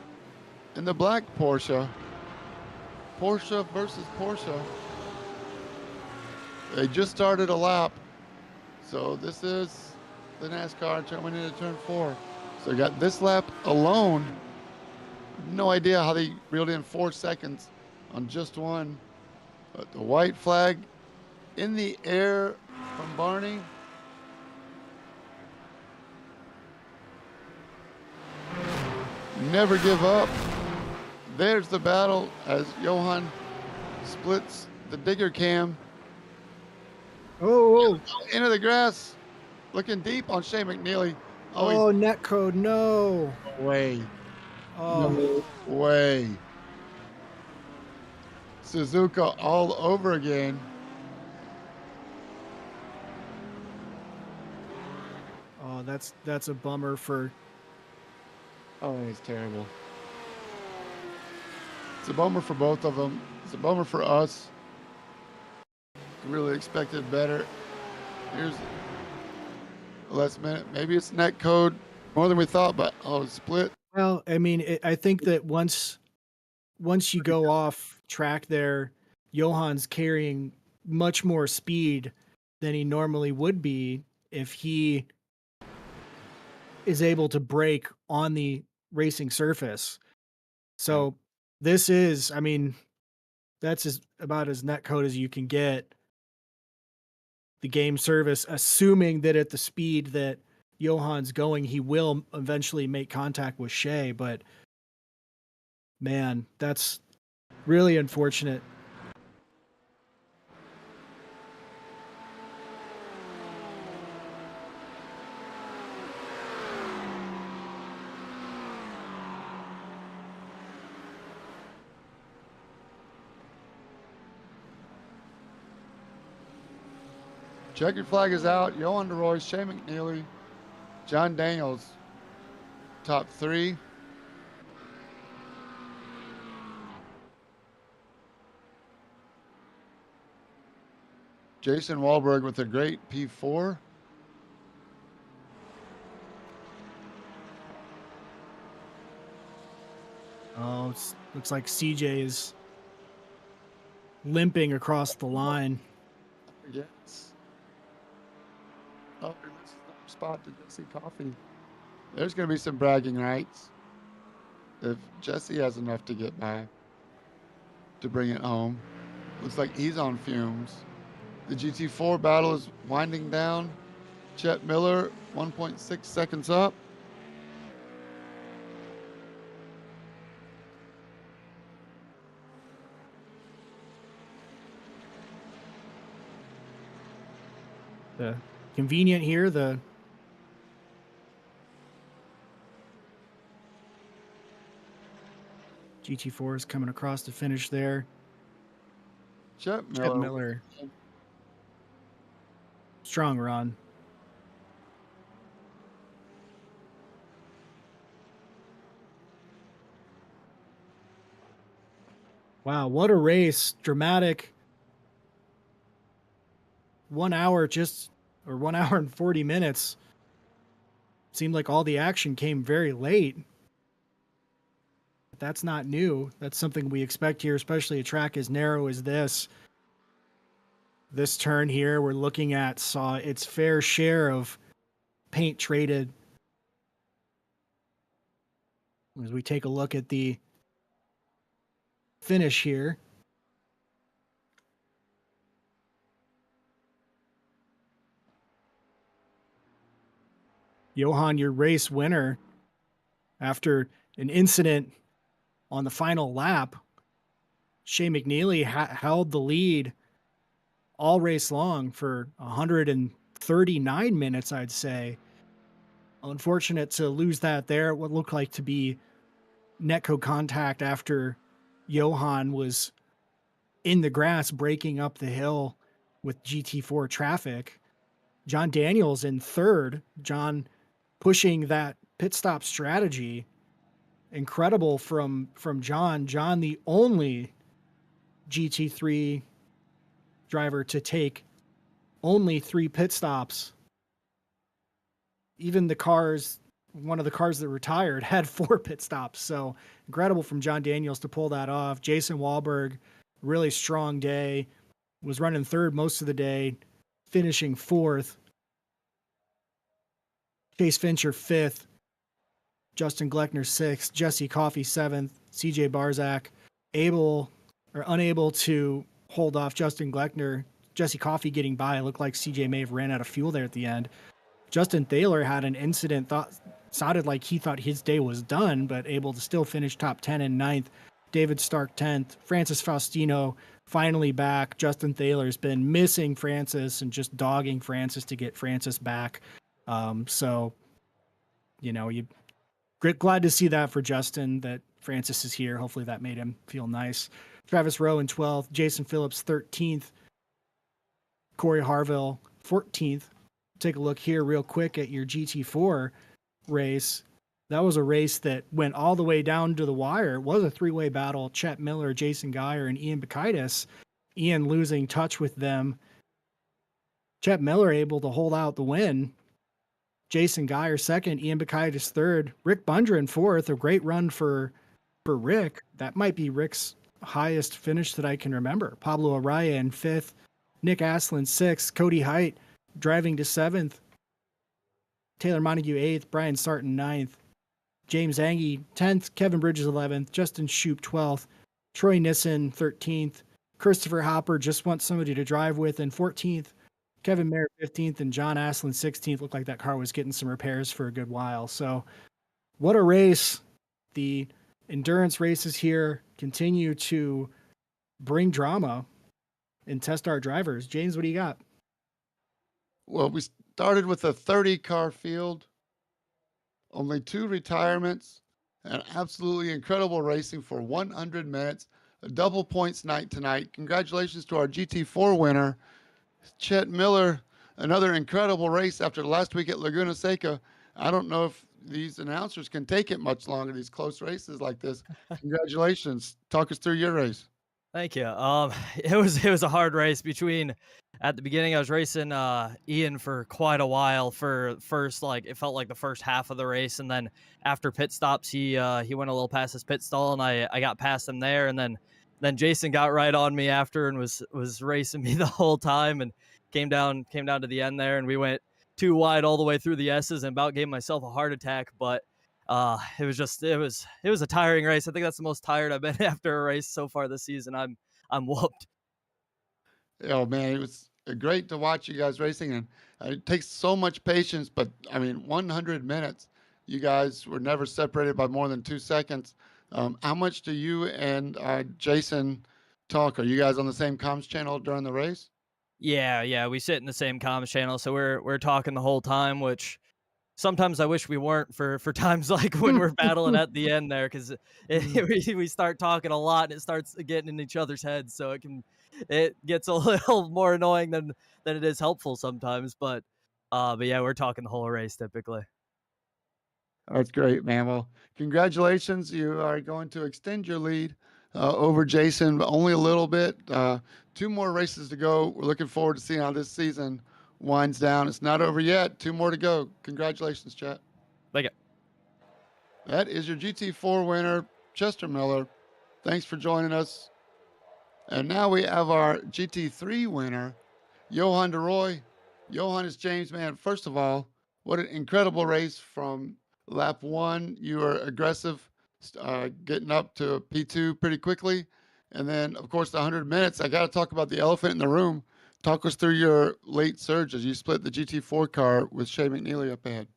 [SPEAKER 1] in the black Porsche. Porsche versus Porsche. They just started a lap. So this is the NASCAR coming into turn 4. So you got this lap alone. No idea how they reeled in 4 seconds on just one. But the white flag in the air from Barney. Never give up. There's the battle as Johan splits the digger cam.
[SPEAKER 2] Oh,
[SPEAKER 1] Into the grass. Looking deep on Shea McNeely.
[SPEAKER 2] oh, netcode, no.
[SPEAKER 1] No way.
[SPEAKER 2] Oh,
[SPEAKER 1] No way. Suzuka all over again.
[SPEAKER 2] oh, that's a bummer for.
[SPEAKER 1] Oh, it's terrible. It's a bummer for both of them. It's a bummer for us. Really expected better. Here's the last minute. Maybe it's net code more than we thought, but it's split.
[SPEAKER 2] Well, I mean, I think that once you go off track there, Johan's carrying much more speed than he normally would be if he is able to brake on the racing surface. So this is, I mean, that's about as net code as you can get. The game service, assuming that at the speed that Johan's going, he will eventually make contact with Shea. But man, that's really unfortunate.
[SPEAKER 1] Checkered flag is out. Johan de Roy, Shea McNeely, John Daniels, top 3. Jason Wahlberg with a great P4.
[SPEAKER 2] Oh, looks like CJ is limping across the line.
[SPEAKER 1] Yes. Oh, this is the spot to Jesse Coffee. There's going to be some bragging rights if Jesse has enough to get by to bring it home. Looks like he's on fumes. The GT4 battle is winding down. Chet Miller, 1.6 seconds up.
[SPEAKER 2] The convenient here, the GT4 is coming across to finish there.
[SPEAKER 1] Chet
[SPEAKER 2] Chet Miller. Strong run. Wow, what a race. Dramatic. 1 hour or 1 hour and 40 minutes. Seemed like all the action came very late. But that's not new. That's something we expect here, especially a track as narrow as this. This turn here we're looking at saw its fair share of paint traded. As we take a look at the finish here. Johan, your race winner after an incident on the final lap. Shea McNeely held the lead all race long for 139 minutes, I'd say. Unfortunate to lose that there. What looked like to be netco contact after Johan was in the grass breaking up the hill with GT4 traffic. John Daniels in third. John pushing that pit stop strategy. Incredible from John. John, the only GT3 driver to take only 3 pit stops. Even one of the cars that retired had 4 pit stops. So incredible from John Daniels to pull that off. Jason Wahlberg, really strong day, was running third most of the day, finishing 4th. Chase Fincher 5th, Justin Gleckner 6th, Jesse Coffey 7th, CJ Barzak unable to hold off Justin Gleckner. Jesse Coffey getting by. It looked like CJ may have ran out of fuel there at the end. Justin Thaler had an incident, sounded like he thought his day was done, but able to still finish top 10 and 9th. David Stark 10th. Francis Faustino finally back. Justin Thaler's been missing Francis and just dogging Francis to get Francis back. So, you glad to see that for Justin, that Francis is here. Hopefully that made him feel nice. Travis Rowe in 12th. Jason Phillips 13th. Corey Harville 14th. Take a look here real quick at your GT4 race. That was a race that went all the way down to the wire. It was a 3-way battle. Chet Miller, Jason Geyer, and Ian Bakaitis. Ian losing touch with them. Chet Miller able to hold out the win. Jason Geyer second, Ian Bakaitis third, Rick Bundren fourth. A great run for Rick. That might be Rick's highest finish that I can remember. Pablo Araya in fifth, Nick Aslin sixth, Cody Height driving to 7th. Taylor Montague 8th, Brian Sarton 9th, James Angie 10th, Kevin Bridges 11th, Justin Shoup 12th, Troy Nissen 13th, Christopher Hopper just wants somebody to drive with in 14th, Kevin Merritt 15th, and John Aslin 16th. Looked like that car was getting some repairs for a good while. So what a race. The endurance races here continue to bring drama and test our drivers. James, what do you got?
[SPEAKER 1] Well, we started with a 30-car field, only 2 retirements, and absolutely incredible racing for 100 minutes, a double points night tonight. Congratulations to our GT4 winner, Chet Miller. Another incredible race after last week at Laguna Seca. I don't know if these announcers can take it much longer, these close races like this. Congratulations. Talk us through your race.
[SPEAKER 4] Thank you. It was a hard race between at the beginning, I was racing Ian for quite a while for first, like, it felt like the first half of the race, and then after pit stops, he went a little past his pit stall, and I got past him there, and then Jason got right on me after and was racing me the whole time, and came down to the end there, and we went too wide all the way through the S's and about gave myself a heart attack. But it was a tiring race. I think that's the most tired I've been after a race so far this season. I'm whooped.
[SPEAKER 1] Oh man, it was great to watch you guys racing, and it takes so much patience. But I mean, 100 minutes. You guys were never separated by more than 2 seconds. How much do you and Jason talk? Are you guys on the same comms channel during the race?
[SPEAKER 4] Yeah, we sit in the same comms channel, so we're talking the whole time, which sometimes I wish we weren't for times like when we're battling at the end there, because we start talking a lot and it starts getting in each other's heads, so it gets a little more annoying than it is helpful sometimes. But yeah, we're talking the whole race typically.
[SPEAKER 1] That's great, man. Well, congratulations. You are going to extend your lead over Jason, but only a little bit. 2 more races to go. We're looking forward to seeing how this season winds down. It's not over yet. 2 more to go. Congratulations, chat.
[SPEAKER 4] Like it.
[SPEAKER 1] That is your GT4 winner, Chester Miller. Thanks for joining us. And now we have our GT3 winner, Johan DeRoy. Johan is James, man. First of all, what an incredible race from lap 1. You were aggressive, getting up to P2 pretty quickly. And then, of course, the 100 minutes. I got to talk about the elephant in the room. Talk us through your late surge as you split the GT4 car with Shea McNeely up ahead.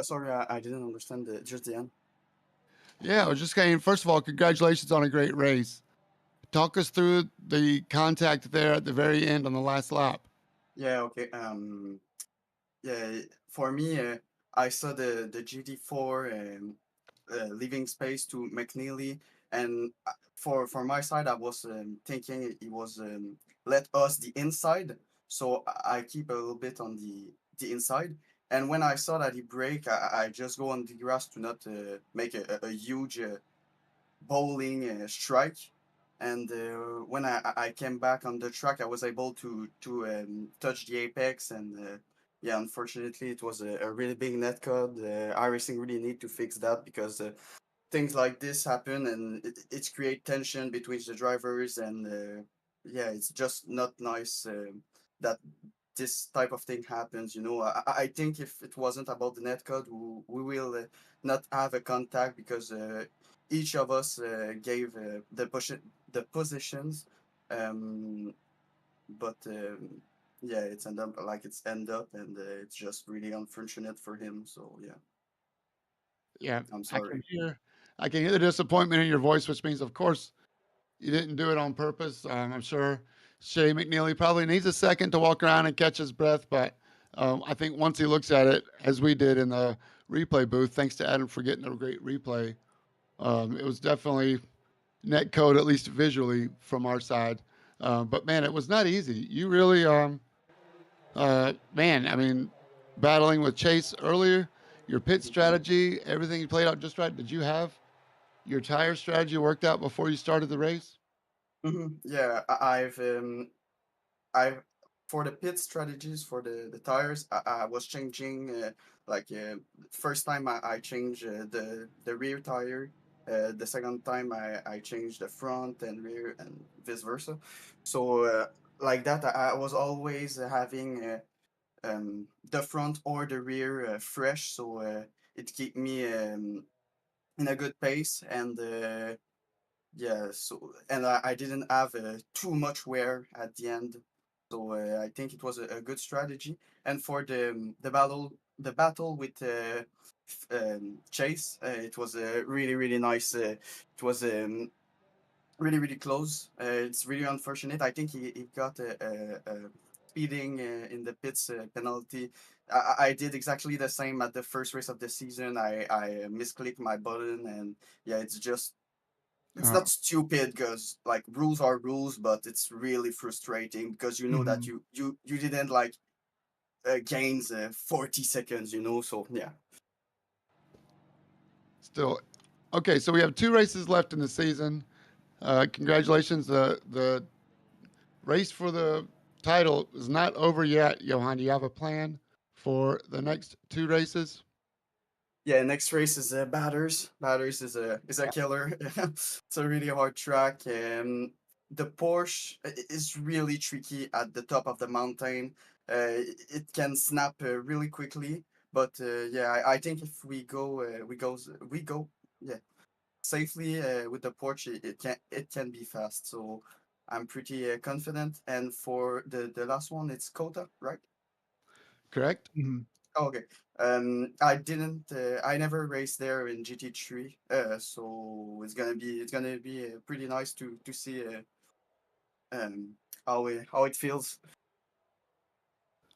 [SPEAKER 5] Sorry, I didn't understand just the end.
[SPEAKER 1] Yeah, I was just saying, first of all, congratulations on a great race. Talk us through the contact there at the very end on the last lap.
[SPEAKER 5] Yeah, okay. Yeah, for me, I saw the GT4 leaving space to McNeely, and for my side, I was thinking it was let us the inside, so I keep a little bit on the inside. And when I saw that he break, I just go on the grass to not make a huge bowling strike. And when I came back on the track, I was able to touch the apex, and yeah, unfortunately, it was a really big net cut. iRacing really need to fix that, because things like this happen, and it create tension between the drivers, and yeah, it's just not nice that this type of thing happens. I think if it wasn't about the net code, we will not have a contact, because each of us gave the positions, um, but yeah, it's end up, and it's just really unfortunate for him. So yeah,
[SPEAKER 1] Yeah,
[SPEAKER 5] I'm
[SPEAKER 1] I can
[SPEAKER 5] sorry.
[SPEAKER 1] hear, I can hear the disappointment in your voice, which means, of course, you didn't do it on purpose. I'm sure Shea McNeely probably needs a second to walk around and catch his breath, but I think once he looks at it, as we did in the replay booth, thanks to Adam for getting a great replay, it was definitely net code, at least visually from our side. But man, it was not easy. You really, man, I mean, battling with Chase earlier, your pit strategy, everything you played out just right. Did you have your tire strategy worked out before you started the race?
[SPEAKER 5] Yeah, I've for the pit strategies for the tires, I was changing like first time I changed the rear tire. The second time I changed the front and rear, and vice versa. So like that, I was always having the front or the rear fresh, so it keep me in a good pace. And yeah, so and I didn't have too much wear at the end, so I think it was a good strategy. And for the battle with Chase, it was really nice. It was really close. It's really unfortunate. I think he got a speeding in the pits penalty. I did exactly the same at the first race of the season. I misclicked my button, and yeah, it's
[SPEAKER 1] Uh,
[SPEAKER 5] not stupid, because like rules are rules, but it's really frustrating, because you know that
[SPEAKER 1] mhm.
[SPEAKER 5] you didn't gains 40 seconds, so yeah.
[SPEAKER 1] Still, okay. So we have 2 races left in the season. Congratulations. The race for the title is not over yet. Johan, do you have a plan for the next 2 races?
[SPEAKER 5] Yeah, next race is Batters. Batters is a killer. It's a really hard track. The Porsche is really tricky at the top of the mountain. It can snap really quickly. But yeah, I think if we go yeah safely with the Porsche, it can be fast. So I'm pretty confident. And for the last one, it's Kota, right?
[SPEAKER 1] Correct?
[SPEAKER 2] Mhm.
[SPEAKER 5] Oh, okay. I never raced there in GT3. So it's gonna be pretty nice to see um how it feels.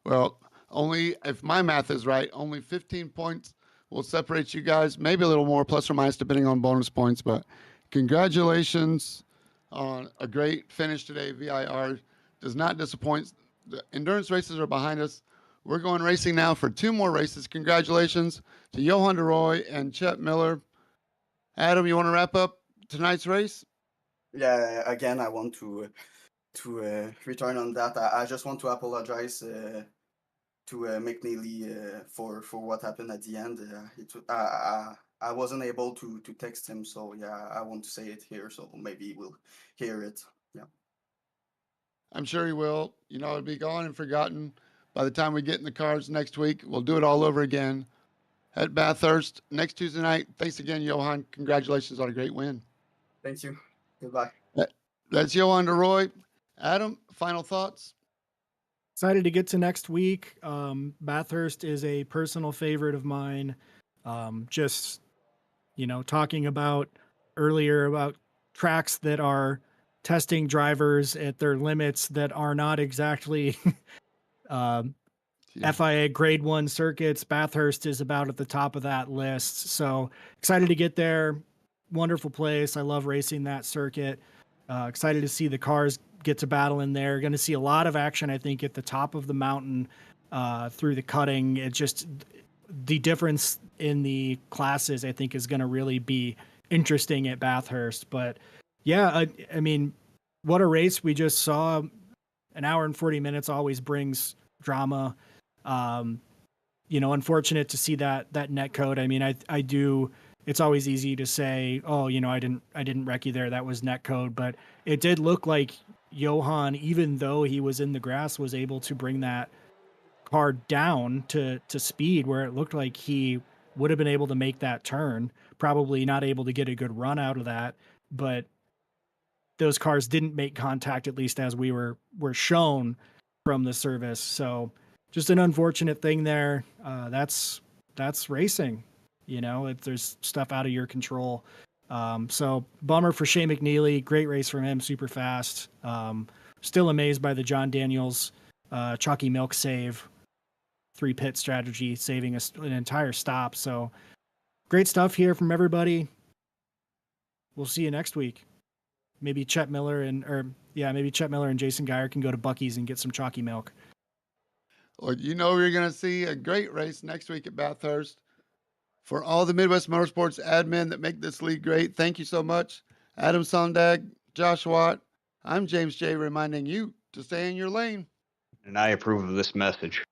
[SPEAKER 1] Well, only if my math is right, only 15 points will separate you guys, maybe a little more, plus or minus, depending on bonus points. But congratulations on a great finish today. VIR does not disappoint. The endurance races are behind us. We're going racing now for 2 more races. Congratulations to Johan DeRoy and Chet Miller. Adam, you want to wrap up tonight's race?
[SPEAKER 5] Yeah, again, I want to return on that. I just want to apologize to McNeely for what happened at the end. I wasn't able to text him, so yeah, I want to say it here, so maybe we'll hear it. Yeah.
[SPEAKER 1] I'm sure he will. You know, it'll be gone and forgotten by the time we get in the cars next week. We'll do it all over again at Bathurst next Tuesday night. Thanks again, Johan. Congratulations on a great win.
[SPEAKER 5] Thank you. Goodbye.
[SPEAKER 1] That's Johan DeRoy. Adam, final thoughts?
[SPEAKER 2] Excited to get to next week. Bathurst is a personal favorite of mine. Just, talking about earlier about tracks that are testing drivers at their limits that are not exactly FIA grade 1 circuits. Bathurst is about at the top of that list. So excited to get there. Wonderful place. I love racing that circuit. Excited to see the cars get to battle in there. Going to see a lot of action, I think, at the top of the mountain through the cutting. It just, the difference in the classes, I think, is going to really be interesting at Bathurst. But yeah, I mean, what a race we just saw. An hour and 40 minutes always brings drama. Unfortunate to see that net code. I mean, I do. It's always easy to say, oh, I didn't wreck there. That was net code, but it did look like Johan, even though he was in the grass, was able to bring that car down to speed where it looked like he would have been able to make that turn. Probably not able to get a good run out of that, but those cars didn't make contact, at least as we were shown from the service. So just an unfortunate thing there. That's racing, if there's stuff out of your control. So bummer for Shea McNeely. Great race from him, super fast. Still amazed by the John Daniels chalky milk save, 3 pit strategy, saving an entire stop. So great stuff here from everybody. We'll see you next week. Maybe Chet Miller and Jason Geyer can go to Buc-ee's and get some chalky milk.
[SPEAKER 1] Well, you're going to see a great race next week at Bathurst. For all the Midwest Motorsports admin that make this league great, thank you so much. Adam Sondag, Josh Watt, I'm James J. reminding you to stay in your lane.
[SPEAKER 6] And I approve of this message.